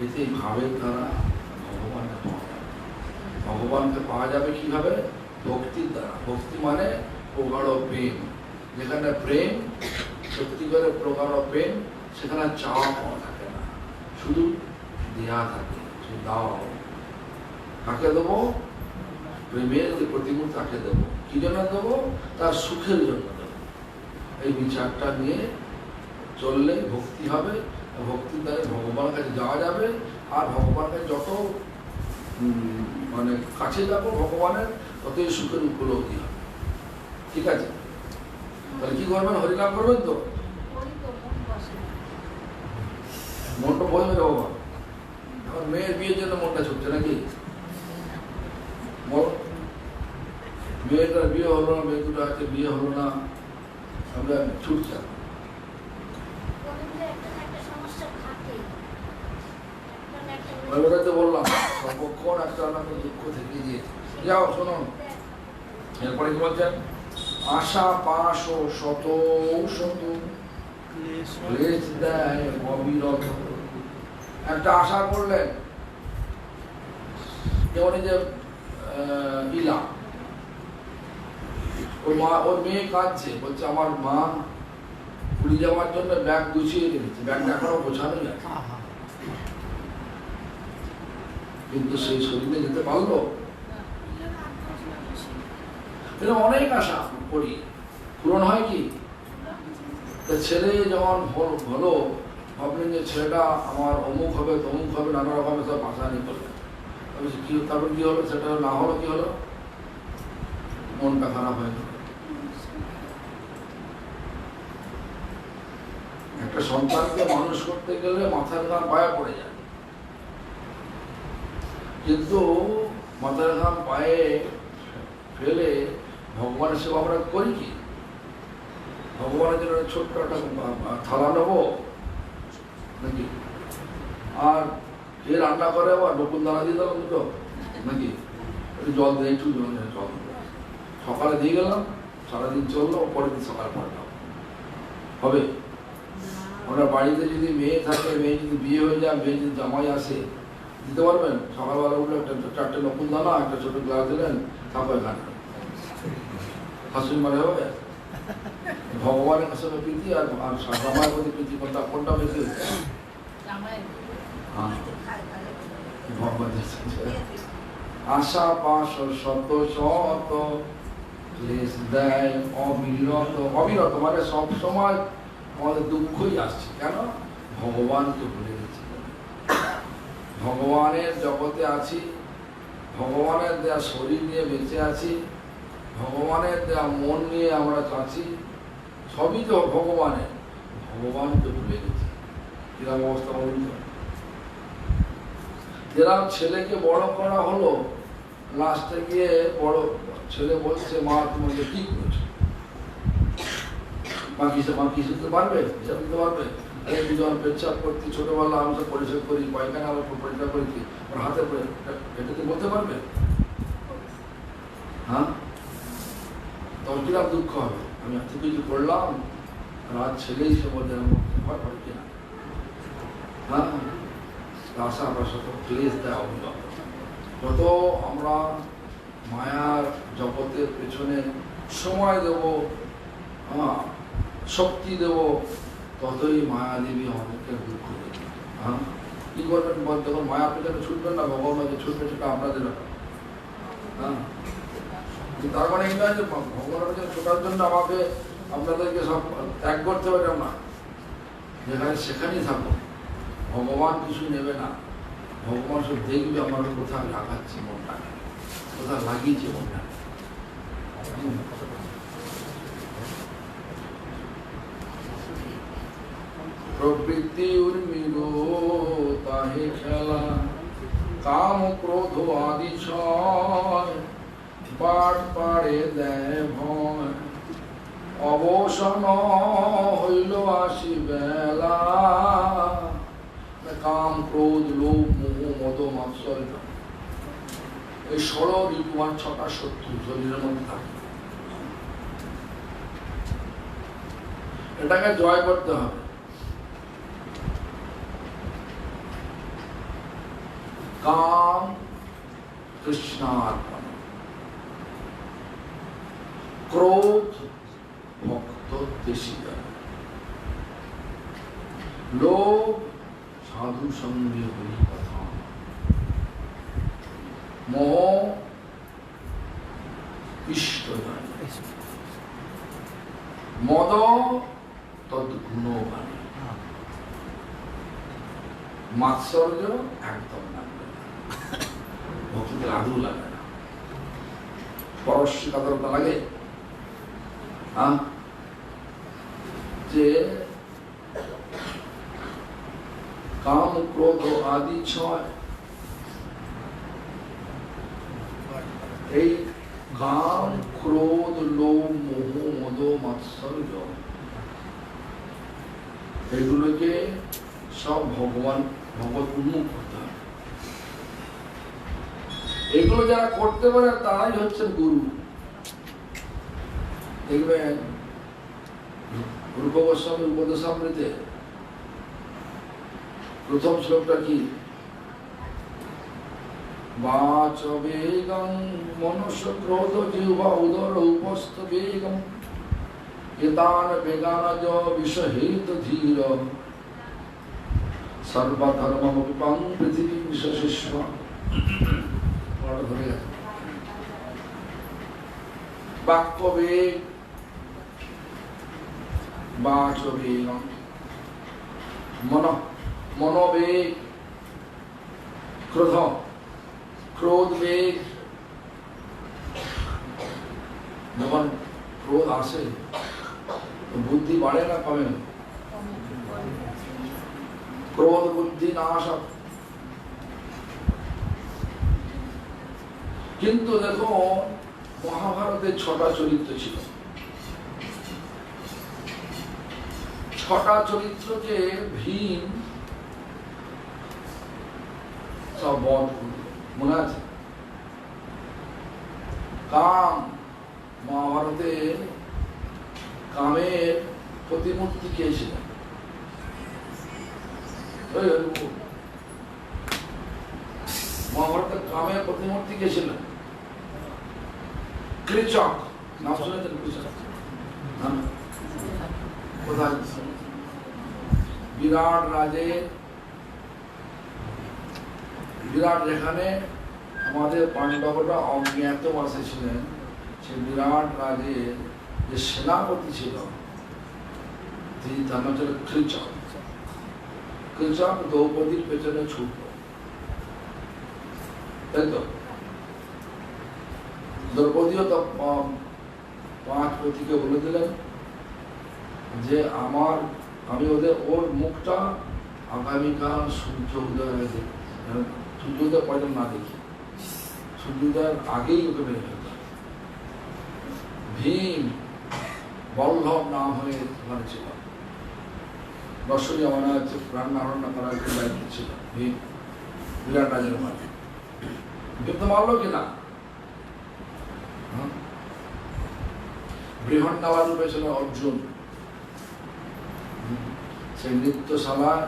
এতে এই ভাবের দ্বারা ভগবানকে পাওয়া যাবে। ভগবানকে পাওয়া যাবে কিভাবে? ভক্তির দ্বারা। ভক্তি মানে প্রগাঢ় প্রেম। যেখানে প্রেম, সত্যিকারে প্রগাঢ় প্রেম, সেখানে চাওয়া পাওয়া থাকে না, শুধু দেয়া থাকে। শুধু দাও। কাকে দেবো? প্রেমের যে প্রতিমূল তাকে দেবো। কি জন্য দেবো? তার সুখের জন্য দেবো। এই বিচারটা নিয়ে চললে ভক্তি হবে। ভক্তির দ্বারা ভগবানের কাছে যাওয়া যাবে। আর ভগবানের কাছে যত মানে কাছে যাবো ভগবানের, ততই সুখের উপলব্ধি হবে। ঠিক আছে? তাহলে কি করবেন? হরিনাম করবেন তো? মনটা বসবে রে বাবা। এখন মেয়ের বিয়ের জন্য মনটা ছুটছে নাকি? মেয়েটার বিয়ে হলো না, মেয়ে দুটো আছে, বিয়ে হলো না, আমরা ছুটছি। বললাম সর্বক্ষণ একটা দুঃখ থেকে গিয়েছে। যাও শোনো, এরপরে কি বলছেন? আশা পাশ ও শত শত ক্লেশ দেয় অবিরত। একটা আশা করলেন, যেমন এই যে ইলা, ওর মা, ওর মেয়ে কাঁদছে, বলছে আমার মা পুরী যাওয়ার জন্য ব্যাগ গুছিয়ে রেখেছে, ব্যাগটা এখনো গোছানোই আছে, কিন্তু সেই শরীরে যেতে পারলো? এরকম অনেক আশা করি, পূরণ হয় কি? ছেলে যখন হলো, ভাবলেন যে ছেলেটা আমার অমুক হবে, তমুক হবে, নানা রকমের সব আশা নিয়ে করলেন। তারপর কি হলো? সেটা না হলো, কি হলো? মনটা খারাপ হয়ে গেল। একটা সন্তানকে মানুষ করতে গেলে মাথার ঘাম পায়ে পড়ে যায়, কিন্তু মাথার ঘাম পায়ে ফেলে ভগবানের সেবা আমরা করি কি? ভগবানের জন্য ছোট্ট একটা থালা নেবো নাকি? আর যে রান্না করে আবার নকুল দানা দিয়ে দিলাম দুটো নাকি? একটু জল দিয়ে, একটু জল সকালে দিয়ে গেলাম, সারাদিন চললো, পরের দিন সকাল পড়লাম, হবে? ওনার বাড়িতে যদি মেয়ে থাকে, মেয়ে যদি বিয়ে হয়ে যায়, মেয়ে যদি জামাই আসে, দিতে পারবেন? সকালবেলা উঠলে একটা 4টে নকুল দানা, একটা ছোট গ্লাস দিলেন, তারপরে গান হাসুন মানে হবে। ভগবানের কাছে প্রীতি আর জামাইয়ের প্রতি প্রীতি, কোনটা বেশি? আশা পাশ শত শত ক্লেশ দেয় অবিরত। অবিরত মানে সব সময় আমাদের দুঃখই আসছে। কেন? ভগবানকে ভুলে গেছি। ভগবানের জগতে আছি, ভগবানের দেয়া শরীর নিয়ে বেঁচে আছি, ভগবানের দেয়া মন নিয়ে আমরা আছি, সবই তো ভগবানের। ভগবানকে ভুলে গেছি। কিরকম অবস্থা বলুন? যেরকম ছেলেকে বড় করা হলো, লাস্টে গিয়ে বড় ছেলে বলছে, মা তোমাকে কি করেছো? মা কি শুনতে পারবে? হিসাব দিতে পারবে? দুজন পেচ্ছাপ করতে, ছোটবেলা আমি সব পরিষ্কার করি, পায়খানা আমার পরিষ্কার করেছি, ওর হাতে এটাতে বলতে পারবে? হ্যাঁ, তখন কিরকম দুঃখ হবে? আমি এত কিছু করলাম, রাত ছেলেই সে বলতে ভয় পাবে কিনা? হ্যাঁ, আশা প্রশত ক্লেশ দেয় অবিরত। যত আমরা মায়ার জগতের পেছনে সময় দেব, শক্তি দেব, ততই মায়া দেবী অনেকের দুঃখ দেবে। হ্যাঁ, কি করবেন যখন মায়ার পেছনে ছুটবেন না, ভগবান ছুটবে, সেটা আপনাদের ব্যাপার। হ্যাঁ, তার মানে এই নয় যে ভগবানের পেছনে ছোটার জন্য আমাকে আপনাদেরকে সব ত্যাগ করতে হবে না। যেখানে সেখানেই থাকো, ভগবান কিছু নেবে না। ভগবান সব দেখবে আমার কোথায় লাগাচ্ছি মনটাকে, কোথায় লাগিয়েছে মনটাকে। প্রবৃত্তি উর্মিগো তাহে খেলা, কাম ক্রোধ আদি ছয়, পাট পাড়ে দেয় ভয়, অবসান হইল আসি বেলা। কাম ক্রোধ লোভ মোহ মদ মাৎসর্য, এই 16 ঋতু আর 6টা শত্রু শরীরের মধ্যে থাকে। এটাকে জয় করতে হবে। কাম কৃষ্ণার্পণ, ক্রোধ ভক্ত দেশিকা, লোভ সাধু সঙ্গে হরি কথা, মোহ ইষ্ট মদ তদ্গুণবাণী, মাৎসর্য একদম লাগবে না, ভক্তদের আদৌ লাগে না। পরশ্রীকাতরতা লাগে, যে কাম ক্রোধ আদি ছয়, এই কাম ক্রোধ লোভ মোহ মদ মাৎসর্য, এগুলোকে সব ভগবান ভগবত উন্মুখ করতে হবে। এগুলো যারা করতে পারে তারাই হচ্ছেন গুরু। দেখবেন রূপ গোস্বামী উপদেশামৃতে প্রথম শ্লোকটা কি? বাচ বেগং মনুষ্য ক্রোধ জিহ্বা উদর উপস্থ বেগম, এতান বেগানজ বিষহেত ধীর, সর্বধর্ম বিপাং পৃথিবী বিশ্বশিষ্য। ধরে গেছে বাক্য বেগ, বাচ বেগম, মনোবেগ, ক্রোধ বেগ। যখন ক্রোধ আসে বুদ্ধি বাড়ে না কমে না? ক্রোধ বুদ্ধি নাশ। কিন্তু দেখো মহাভারতের 6টা চরিত্র ছিল, 6টা চরিত্রকে ভীম সব বধ করল, মনে আছে? কাম, মহাভারতে কামের প্রতিমূর্তি কে ছিলেন? মহাভারতের কামের প্রতিমূর্তি কে ছিলেন? কৃচক। নাম শুনেছেন কৃচক? কোথায়? বিরাট রাজের, বিরাট যেখানে আমাদের পাণ্ডবরা অজ্ঞাতবাসে ছিলেন, সে বিরাট রাজের যে সেনাপতি ছিল তিনি, তার নাম ছিল কৃচক। কৃচক দ্রৌপদীর পেছনে ছুটল, তাই তো? দ্রৌপদীও তো 5 পতিকে বলে দিলেন যে আমি ওর মুখটা আগামীকাল সূর্য উদয় দেখি, সূর্য উদয় পর্যন্ত না দেখি, সূর্য উদয়ের আগেই ওকে মেরে ফেলতে। ভীম বল্লভ নাম হয়ে ওখানে ছিল, দর্শনীয় মনে হচ্ছে প্রাণ ধারণা করার একটু দায়িত্ব ছিল ভীম, বিরাট রাজের মাঝে। ভীম তো মারল কিনা? বৃহন্নলা রূপে ছিল অর্জুন। সেই নৃত্যশালায়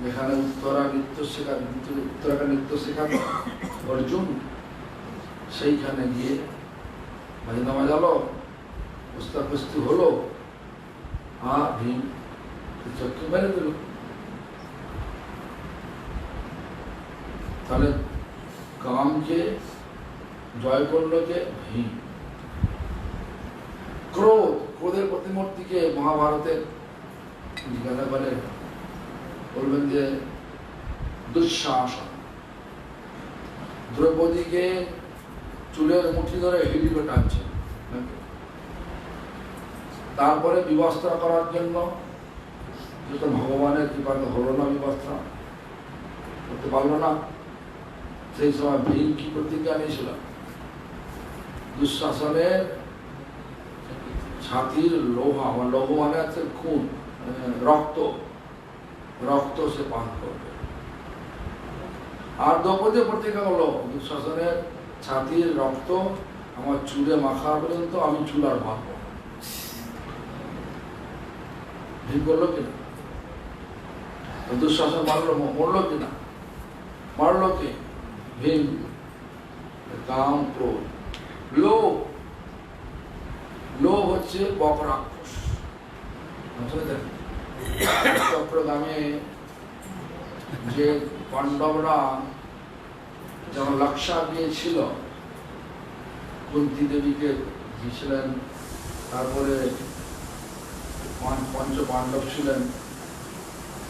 যেখানে উত্তরাখণ্ড নৃত্য শেখাতো অর্জুন, সেইখানে গিয়ে বাজনা বাজালো, কুস্তি হলো, আর ভীম চক্কে মেরে দিল। তাহলে কামকে জয় করলো কে? ভীম। ক্রোধের প্রতিমূর্তিকে মহাভারতের জিজ্ঞাসা করে বলবেন যে দুঃশাসন। দ্রৌপদীকে চুলের মুঠি ধরে হিড়িকে টানছে। তারপরে বিবস্ত্র করার জন্য যেহেতু ভগবানের কৃপাতে হলো না, বিবস্ত্র করতে পারলো না, সেই সময় ভীম কি প্রতিজ্ঞা নিয়েছিল? দুঃশাসনের ছাতির লোহা, লৌহ মানে আছে খুন, রক্ত সে পান করবে। আর দ্রৌপদী প্রতিজ্ঞা হলো দুঃশাসনের ছাতির রক্ত আমার চুলে মাখা পর্যন্ত আমি চুল আর ভাববো। ভীম করলো কিনা? দুঃশাসন মারলো, মরলো কিনা? মারলো কে? ভীম। কাম, ক্রোধ, লোভ হচ্ছে বক রাক্ষস। চট্টগ্রামে যে পাণ্ডবরা যেমন লাক্ষা দিয়েছিল, কুন্তী দেবীকে দিয়েছিলেন, তারপরে পঞ্চ পাণ্ডব ছিলেন,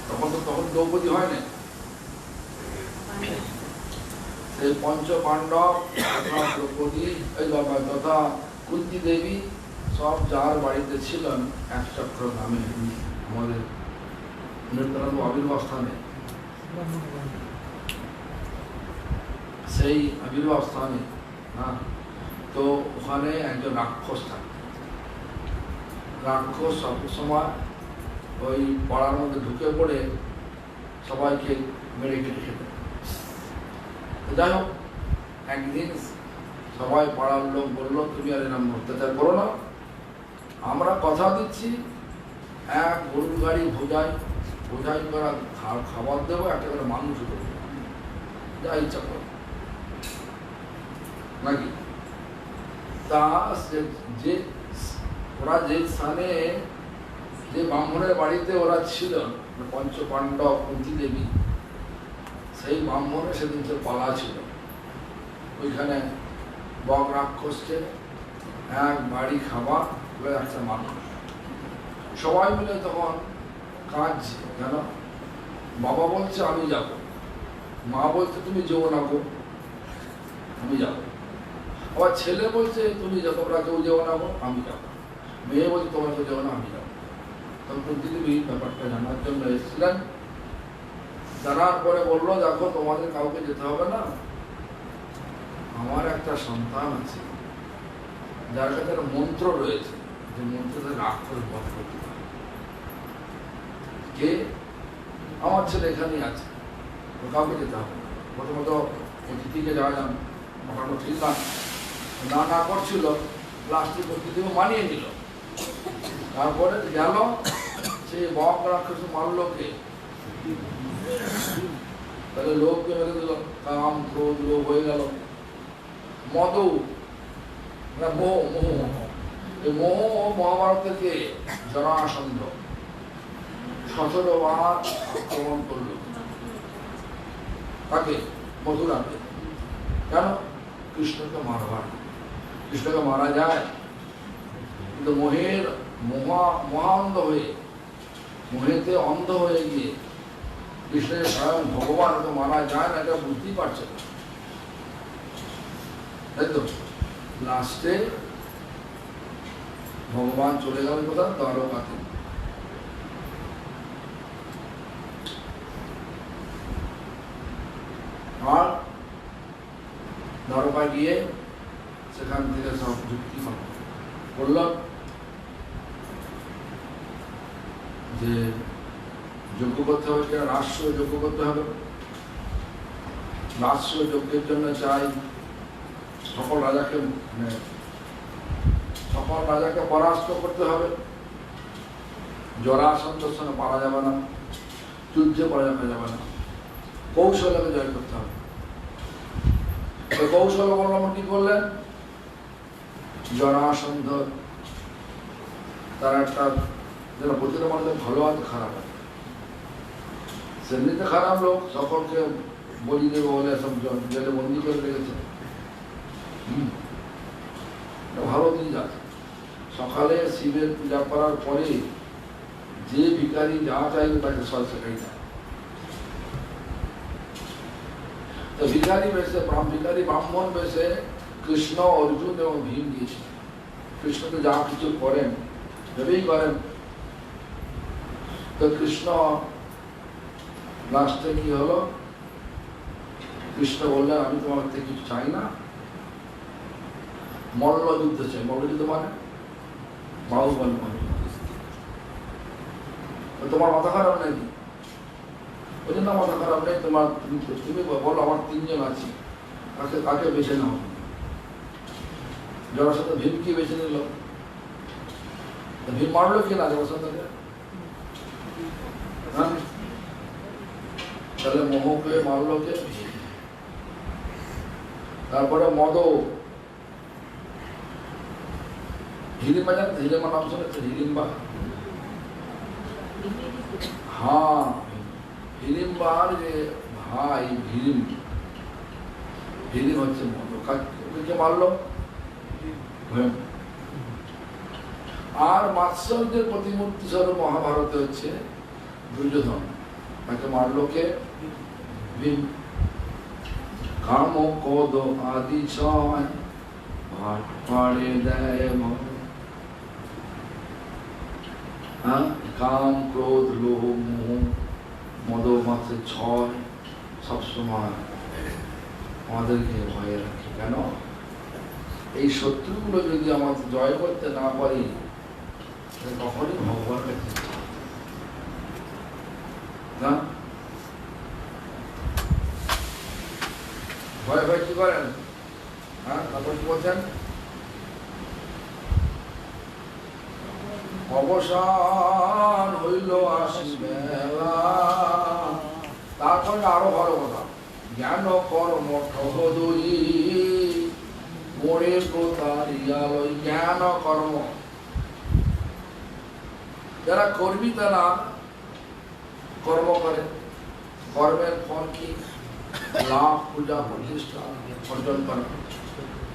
তখন দ্রৌপদী হয়নি। সেই পঞ্চ পাণ্ডব তথা দ্রৌপদী তথা কুন্তী দেবী সব যার বাড়িতে ছিলেন এক চক্র নামে, আমাদের নিত্যানন্দ আবির্ভাব স্থানে, সেই আবির্ভাব স্থানে তো ওখানে একজন রাক্ষস থাকে। রাক্ষস সব সময় ওই পাড়ার মধ্যে ঢুকে পড়ে সবাইকে মেরে কেটে খেতে। যাই হোক, একদিন সবাই পাড়ার লোক বললো, তুমি আর এরকম অত্যাচার করো না, আমরা কথা দিচ্ছি এক গরুর গাড়ি বোঝাই করা খাবার দেবো, একটা করে মাংস দেবো, যা ইচ্ছা করো নাকি। তা যে ওরা যে স্থানে, যে ব্রাহ্মণের বাড়িতে ওরা ছিল, পঞ্চ পাণ্ডব কুন্তী দেবী, সেই ব্রাহ্মণের সেদিন সে পালা ছিল। ওইখানে বক রাক্ষসকে এক বাড়ি খাবার একটা মানুষ, সবাই মিলে তখন কাজ। কেন? বাবা বলছে আমি যাব, মা বলছে তুমি যেও না গো, আমি যাব। আবার ছেলে বলছে তুমি যত তোমরা কেউ যেও না গো, আমি যাব। মেয়ে বলছে তোমরা কেউ যেও না, আমি যাব। তখন কুন্তী দেবী ব্যাপারটা জানার জন্য এসেছিলেন। জানার পরে বললো, দেখো তোমাদের কাউকে যেতে হবে না, আমার একটা সন্তান আছে যার কাছে একটা মন্ত্র রয়েছে, যে মন্ত্রটা রাক্ষস বধ করতে পারে। কে? আমার ছেলে এখানেই আছে, কাউকে যেতে হবে না। প্রথমত অতিথিকে যাওয়া যান ওখানে ঠিক না করছিল, প্লাস্টিক অতিথিকে মানিয়ে নিল। তারপরে গেল, সে বক রাক্ষস মারলো কে? তাহলে লোককে মেরে দিল। কাম, ক্রোধ, লোভ হয়ে গেল। মোহ, এই মোহ মহাভারতের কে? জরাসন্ধ 17 বার আক্রমণ করল। তাকে? মথুরাকে। কেন? কৃষ্ণকে মারবার। কৃষ্ণকে মারা যায়, কিন্তু মহান্ধ হয়ে, মোহেতে অন্ধ হয়ে গিয়ে কৃষ্ণের স্বয়ং ভগবান তো মারা যায় না, এটা বুঝতেই পারছে না, তাই তো। লাস্টে ভগবান চলে গেল কোথাও? দ্বারকাতে। আর দ্বারকায় গিয়ে সেখান থেকে সব যুক্তি করল যে যজ্ঞ করতে হবে, কিনা রাষ্ট্র যজ্ঞ করতে হবে। রাষ্ট্র যজ্ঞের জন্য চাই সকল রাজাকে পরাস্ত করতে হবে। জরাসন্ধের সঙ্গে পারা যাবে না, যুদ্ধে পরাজয় যাবে না, কৌশলকে জয় করতে হবে। কৌশল অবলম্বন কি করলেন? জরাসন্ধ তার একটা যেন প্রতিটা মানুষের ভালো আছে, খারাপ আছে, সেমনিতে খারাপ লোক, সকলকে বলি দেবো বলে সব জেলে বন্দি করে রেখেছে। ভালো দিন আছে। সকালে শিবের পূজা করার পরে যে ভিখারি যা চাইবে তাকে সব সেটাই দেয়। তো ভিখারি ব্রাহ্মণ বেশে কৃষ্ণ, অর্জুন এবং ভীম দিয়েছে। কৃষ্ণকে যা কিছু করেন ভেবেই করেন। তো কৃষ্ণ লাস্টে কি হলো, কৃষ্ণ বললেন আমি তোমার থেকে কিছু চাই না, মল্ল যুদ্ধ চাই। মল্ল যুদ্ধ মানে বাহুবলী মানে। তোমার মাথা খারাপ নাকি? ওই জন্য মাথা খারাপ নেই তোমার, তুমি বলো আমার 3 জন আছে, কাকে বেছে নাও। জরাসন্ধ ভীমকে বেছে নিল। ভীম মারলো কিনা জরাসন্ধকে? তাহলে মোহকে মারলো কে? তারপরে মদ, হিড়িম্বা জানতে? হিড়িম্বা নাম শুনেছে? হিড়িম্বা, হ্যাঁ, হিড়িম্বার যে ভাই ভীম, ভীম হচ্ছে মদ। কাকে মারলো? আর মাৎসর্যের প্রতিমূর্তি স্বরূপ মহাভারতে হচ্ছে দুর্যোধন, তাকে মারলো কে? ভীম। কাম ক্রোধ আদি ছয় ভাট পাড়ে দেয় মন। কাম ক্রোধ লোভ মোহ মদ মাত্রে 6 সবসময় আমাদেরকে ভয়ে রাখে। কেন? এই শত্রুগুলো যদি আমাদের জয় করতে না পারি কখনই ভগবান না। ভয় ভয় কি করেন? তারপর কি বলছেন? অবসান হইল আসবেলা। তারপরে আরো ভালো কথা, জ্ঞান কর্ম ঠগ দুই মোড়ে প্রতারিয়ালয়। জ্ঞান কর্ম, যারা কর্মী তারা কর্ম করে, কর্মের ফল কি? লাভ, পূজা, প্রতিষ্ঠা অর্জন করা।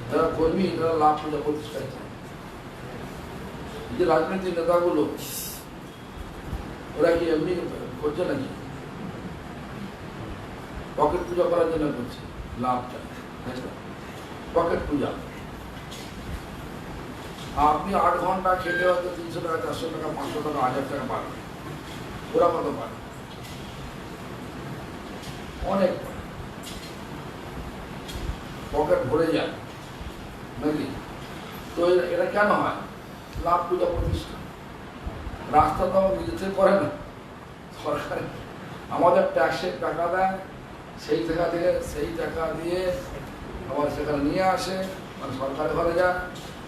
যারা কর্মী তারা লাভ, পূজা, প্রতিষ্ঠা চায়। যে রাজনৈতিক নেতাগুলো ওরা কি এমনি করছে নাকি? পকেট পূজা করার জন্য করছে, লাভ চায়, পকেট পূজা। আপনি 8 ঘন্টা খেটে হয়তো 300 টাকা, 400 টাকা, 500 টাকা, 1000 টাকা পাবেন। ওরা কত পারে? অনেক। পকেট ভরে যায় নাকি? তো এটা কেন হয়? লাভ, পূজা, প্রতিষ্ঠা। রাস্তা তো নিজে থেকে করে না, সরকার আমাদের ট্যাক্সের টাকা দেয়, সেই টাকা দিয়ে আবার সেখানে নিয়ে আসে, মানে সরকারের ঘরে যায়,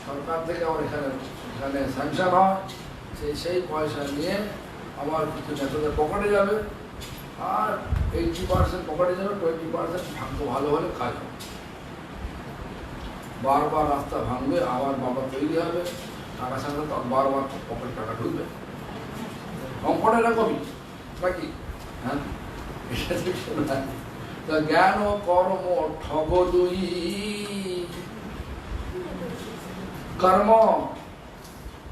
সরকার থেকে আবার এখানে স্যাংশন হয়, সেই পয়সা নিয়ে আমার কিছু নেতাদের পকেটে যাবে, আর 80% পকেটে যাবে, 20% ভাগ্য ভালো হলে কাজ হবে। বারবার রাস্তা ভাঙবে, আবার বাবা তৈরি হবে, টাকা সাথে বারবার পকেটে টাকা ঢুকবে। অঙ্কটা এরকমই নাকি? হ্যাঁ, জ্ঞান ও কর্ম ঠগ দুই। কর্ম,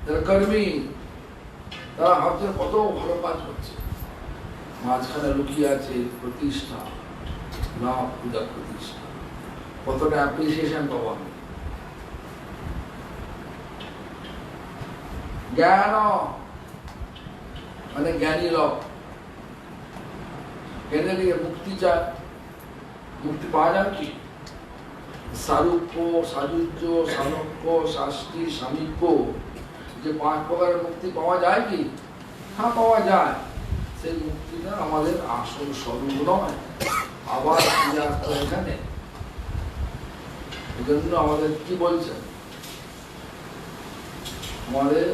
যারা কর্মী তারা ভাবছে কত ভালো কাজ করছে, মাঝখানে লুকিয়ে আছে প্রতিষ্ঠা, লাভ, পূজা, প্রতিষ্ঠা। কতটা অ্যাপ্রিসিয়েশন পাবো আমি। জ্ঞান মানে জ্ঞানী লোক, জ্ঞানের দিকে মুক্তি চায়। মুক্তি পাওয়া যায় কি? সারূপ্য, সাযুজ্য, সানক্য, শাস্তি, সামিক্য, যে 5 প্রকারের মুক্তি পাওয়া যায় কি? হ্যাঁ, পাওয়া যায়। সেই মুক্তিটা আমাদের আসল স্বরূপ নয়। আবার ফিরে আসতে এখানে। এই জন্য আমাদের কি বলছেন? আমাদের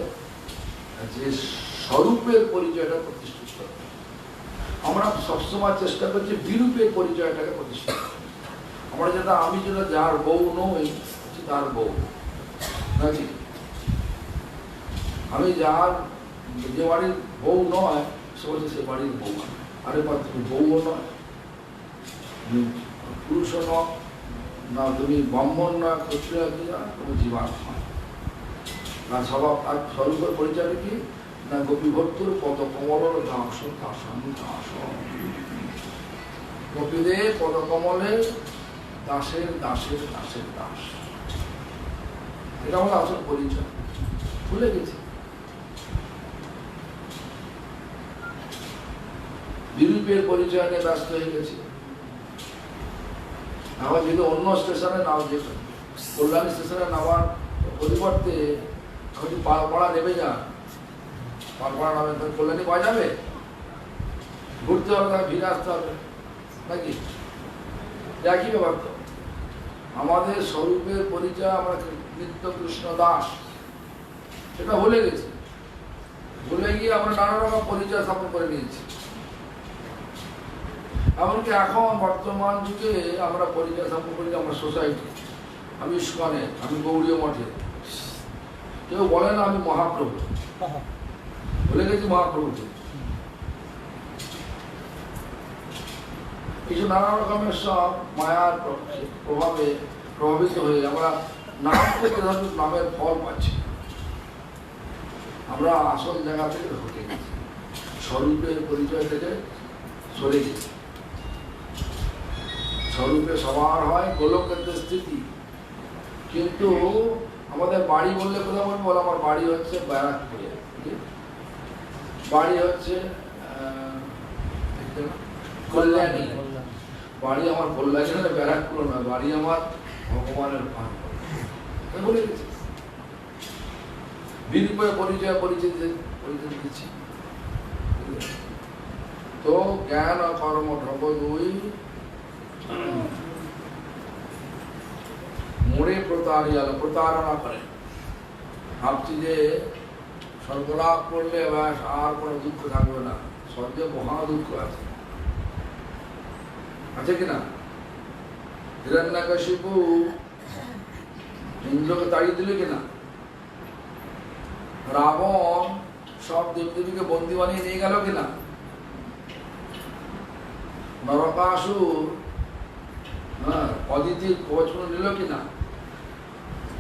যে স্বরূপের পরিচয়টা প্রতিষ্ঠিত করতে। আমরা সবসময় চেষ্টা করছি বিরূপের পরিচয়টাকে প্রতিষ্ঠা করতে। আমরা আমি যেটা যার বউ নই, তার বউ নাকি? আমি যার যে বাড়ির বউ নয়, সে বলছে সে বাড়ির বউ। আরে বা তুমি বউও নয়, পুরুষ না তুমি ব্রাহ্মণ না ক্ষত্রিয় না তুমি জীবাত্মা না স্বভাব আর স্বরূপের পরিচয় কি না গোপীভর্তুর পদকমল দাস দাসান দাস গোপীদের পদকমলে দাসের দাসের দাসের দাস এটা আমাদের আসল পরিচয় ভুলে গেছি বিরূপের পরিচয় নিয়ে ব্যস্ত হয়ে গেছি আবার যদি অন্য স্টেশনে নাম যে কল্যাণী স্টেশনে নামার পরিবর্তে যদি পালপাড়া নেমে যান পালপাড়া নামে কল্যাণী পাওয়া যাবে ঘুরতে হবে তাকে ভিড়ে আসতে হবে নাকি একই ব্যাপার তো আমাদের স্বরূপের পরিচয় আমরা নিত্য কৃষ্ণ দাস সেটা ভুলে গেছি ভুলে গিয়ে আমরা নানা রকম পরিচয় স্থাপন করে নিয়েছি এমনকি এখন বর্তমান যুগে আমরা পরিচয় স্থাপন করি আমরা সোসাইটি আমি ইস্কনে আমি গৌড়ীয় মঠে কেউ বলে না আমি মহাপ্রভু ভুলে গেছি মহাপ্রভুকে কিছু নানা রকমের সব মায়ার প্রভাবে প্রভাবিত হয়ে আমরা নাম থেকে নামের ফল পাচ্ছি আমরা আসল জায়গা থেকে হতে গেছি স্বরূপের পরিচয় থেকে সরে গেছি স্বরূপে সবার হয় গোলকের স্থিতি কিন্তু আমাদের বাড়ি বললে কোথাও বলবো আমার বাড়ি হচ্ছে ব্যারাকপুরে বাড়ি হচ্ছে কল্যাণী বাড়ি আমার কল্যাণী না ব্যারাকপুর নয় বাড়ি আমার ভগবানের পান বলে গেছি বিরূপে পরিচয় পরিচয় দিচ্ছি তো জ্ঞান কর্ম ঢব দুই মোড়ে প্রতারণা করে ভাবছি যে স্বর্গলাভ করলে আর কোনো দুঃখ থাকবে না স্বর্গে মহা দুঃখ আছে আছে কিনা হিরণ্যকশিপু ইন্দ্রকে তাড়িয়ে দিল কিনা রাবণ সব দেবদেবীকে বন্দী বানিয়ে নিয়ে গেল কিনা নরকাসুর অদিতির কবচকুণ্ড নিল কিনা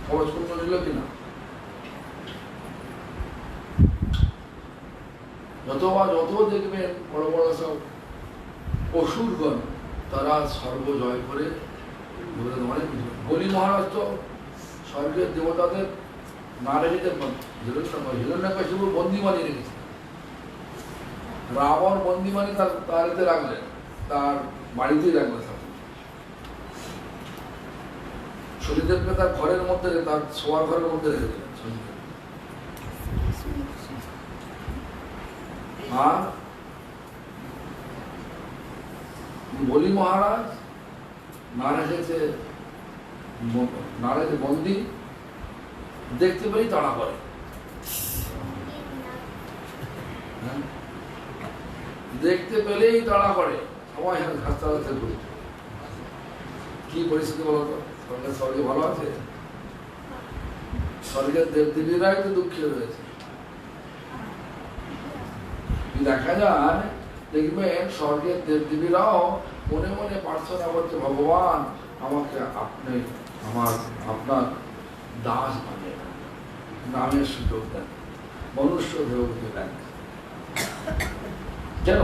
কবচকুণ্ড নিল কিনা যত দেখবেন বড় বড় সব অসুরগণ তারা স্বর্গ জয় করে অনেক বলি মহারাজ তো স্বর্গের দেবতাদের না রেখে হিরণ্যকশিপু বন্দী বানিয়ে রেখেছে রাবণ বন্দী বানিয়ে তার এতে রাখলেন তার বাড়িতেই রাখলেন শনিদেবকে তার ঘরের মধ্যে তার শোয়ার ঘরের মধ্যে রেখে দিলেন আর বলি মহারাজ না রেখেছে বন্দি দেখতে পেলেই তাড়া করে দেখতে পেলেই তাড়া করে সবাই হাসতে ঘুরে কি পরিস্থিতি বলতো স্বর্গে ভালো আছে স্বর্গের দেবদেবীরাই তো দুঃখী রয়েছে দেখা যায় দেখবেন স্বর্গের দেবদেবীরাও মনে মনে প্রার্থনা করছে ভগবান আমাকে আপনি আপনার দাস বানিয়ে নামের সুযোগ দেন মনুষ্য দেহকে দেন কেন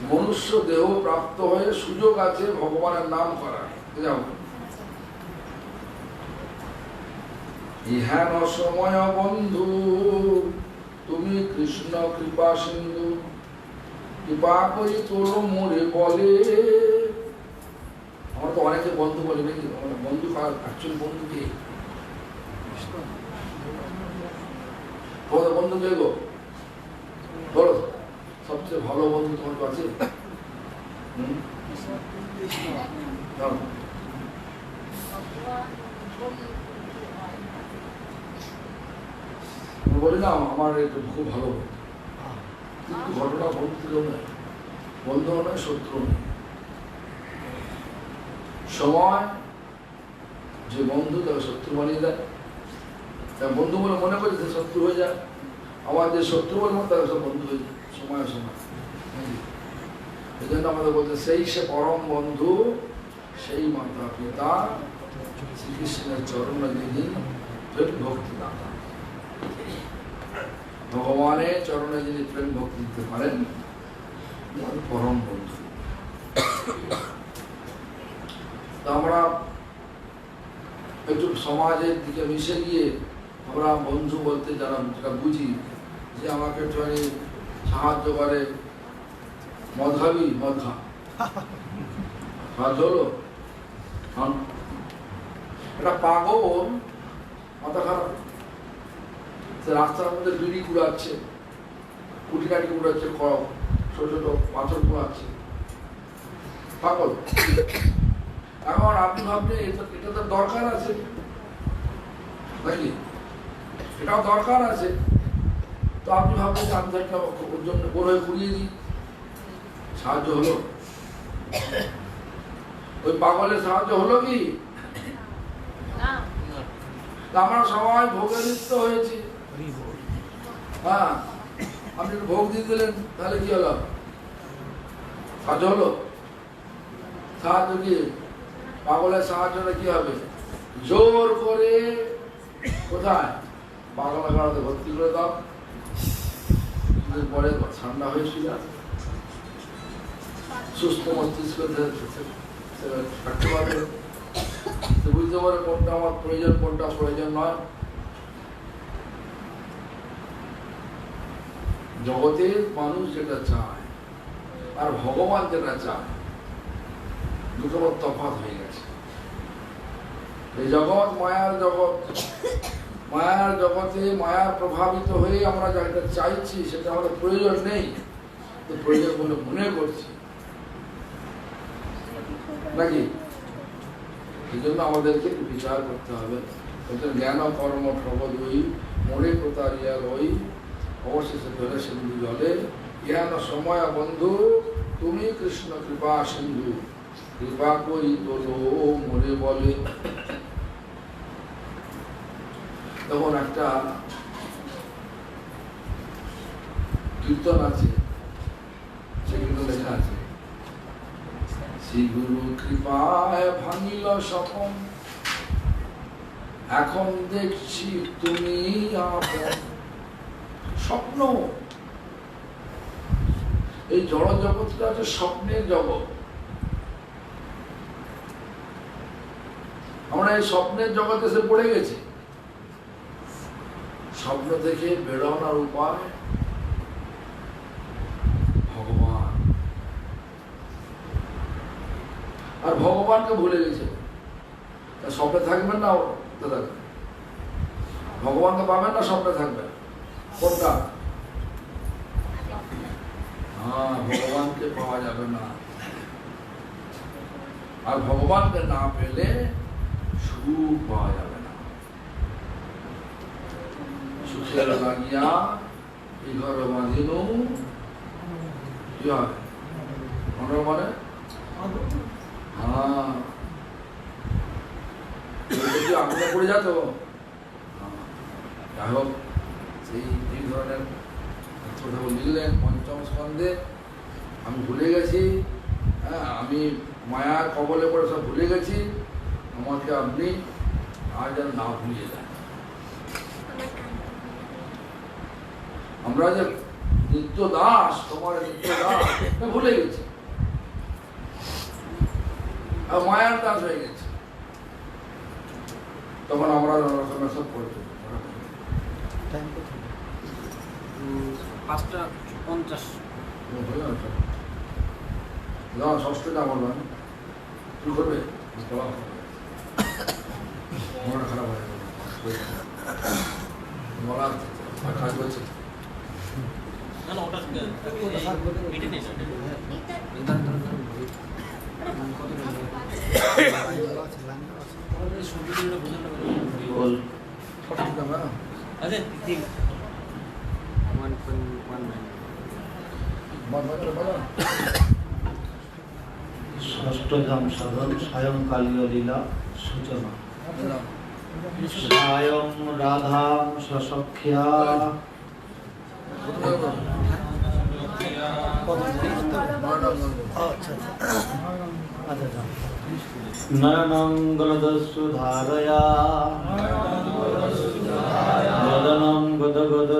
মনুষ্য দেহ প্রাপ্ত হয়ে সুযোগ আছে ভগবানের নাম করার যাও ইহান সময় বন্ধু তুমি কৃষ্ণ কৃপা সিন্ধু কৃপা করি তোর মোরে বলে আমরা তো অনেকে বন্ধু বলি নাকি বন্ধু অ্যাকচুয়ালি বন্ধু কে তোমাদের বন্ধু কে গো বলো সবচেয়ে ভালো বন্ধু তোমার কাছে বলি না আমার একটু খুব ভালো কিন্তু ঘটনা বন্ধু নয় বন্ধু নয় শত্রু নয় সময় যে বন্ধু তাকে শত্রু বানিয়ে দেয় তার বন্ধু বলে মনে করে সে শত্রু হয়ে যায় আমার যে শত্রু বলে তারা সব বন্ধু হয়ে যায় সময় এই জন্য আমাদের বলতে সেই সে পরম বন্ধু, সেই মাতা পিতা শ্রীকৃষ্ণের চরণ যিনি প্রেম ভক্তি দাতা। ভগবানের চরণে যিনি প্রেম ভক্তি দিতে পারেন পরম বন্ধু। তো আমরা একটু সমাজের দিকে মিশে গিয়ে আমরা বন্ধু বলতে যারা বুঝি যে আমাকে একটুখানি সাহায্য করে, মদ খাবি, মদ খা, সাহায্য হলো। একটা পাগল মাথা খারাপ, সে রাস্তার মধ্যে বিড়ি কুড়াচ্ছে, কুটি কাটি কুড়াচ্ছে, ছোট ছোট পাথর কুড়াচ্ছে, পাগল। এখন আপনি ভাবছেন এটা তো দরকার আছে নাকি, এটাও দরকার আছে, তো আপনি ভাবছেন আমি তো একটা ওর জন্য বড় হয়ে কুড়িয়ে দিই, সাহায্য হলো? ওই পাগলের সাহায্য হলো কি? আমরা সবাই ভোগে লিপ্ত হয়েছি। হ্যাঁ, আপনি ভোগ দিয়ে দিলেন, তাহলে কি হলো? সাহায্য হলো? সাহায্য কি? পাগলের সাহায্যটা কি হবে? জোর করে কোথায়? পাগলা গাড়াতে ভর্তি করে দাও, পরে ঠান্ডা হয়েছিল, সুস্থ মস্তিষ্ক থাকতে পারবে, বুঝতে পারে কোনটা আমার প্রয়োজন, কোনটা প্রয়োজন নয়। জগতের মানুষ যেটা চায় আর ভগবান যেটা চায় দুটো তফাৎ হয়ে গেছে। এই জগৎ মায়ার জগৎ, মায়ার জগতে মায়ার প্রভাবিত হয়ে আমরা যেটা চাইছি সেটা আমাদের প্রয়োজন নেই, তো প্রয়োজন বলে মনে করছি নাকি। এই জন্য আমাদেরকে বিচার করতে হবে। জ্ঞান কর্ম প্রবদই মনে প্রতারিয়া রই অবশেষে ধরে সিন্ধু জলে, জ্ঞান সময় বন্ধু তুমি কৃষ্ণ কৃপা সিন্ধু, কৃপা কই তোলো মরে বলে। তখন একটা কীর্তন আছে, সেগুলো লেখা আছে, শ্রী গুরু কৃপায় ভাঙিল স্বপন, এখন দেখছি তুমি আপন। স্বপ্ন, এই জড় জগৎটা হচ্ছে স্বপ্নের জগৎ। আমরা এই স্বপ্নের জগতে এসে পড়ে গেছি। স্বপ্ন থেকে বেরোনোর উপায় ভগবান, আর ভগবানকে ভুলে গেছে। স্বপ্নে থাকবেন না, ভগবানকে পাবেন না, স্বপ্নে থাকবেন কোনটা? হ্যাঁ, ভগবানকে পাওয়া যাবে না। আর ভগবানকে না পেলে সুখ পাওয়া যাবে না। সুখের লাগিয়া এই ঘর বাঁধিল, কি হয় মানে? হ্যাঁ, আগুনে পড়ে যেত। যাই হোক, এই ধরনের কথা লিখলেন পঞ্চম স্কন্ধে। আমি ভুলে গেছি, হ্যাঁ, আমি মায়ার কবলে পড়ে সব ভুলে গেছি, আমাকে আপনি আর যেন না ভুলিয়ে দেন। আমরা যে নিত্য দাস, তোমার নিত্য দাস ভুলে গেছি, আর মায়ার দাস হয়ে গেছে। তখন আমরা সব করছি 5:50 ষষ্ঠটা আমার নয়, শুরু করবে, খারাপ হয়ে বলা কাজ করছে। ষষ্ঠধাম সাধন সায়ংকালীয় লীলা সূচনা। সায়ং রাধাম সসখ্যা नयनं गलदस्सु धारया वदनं गदगद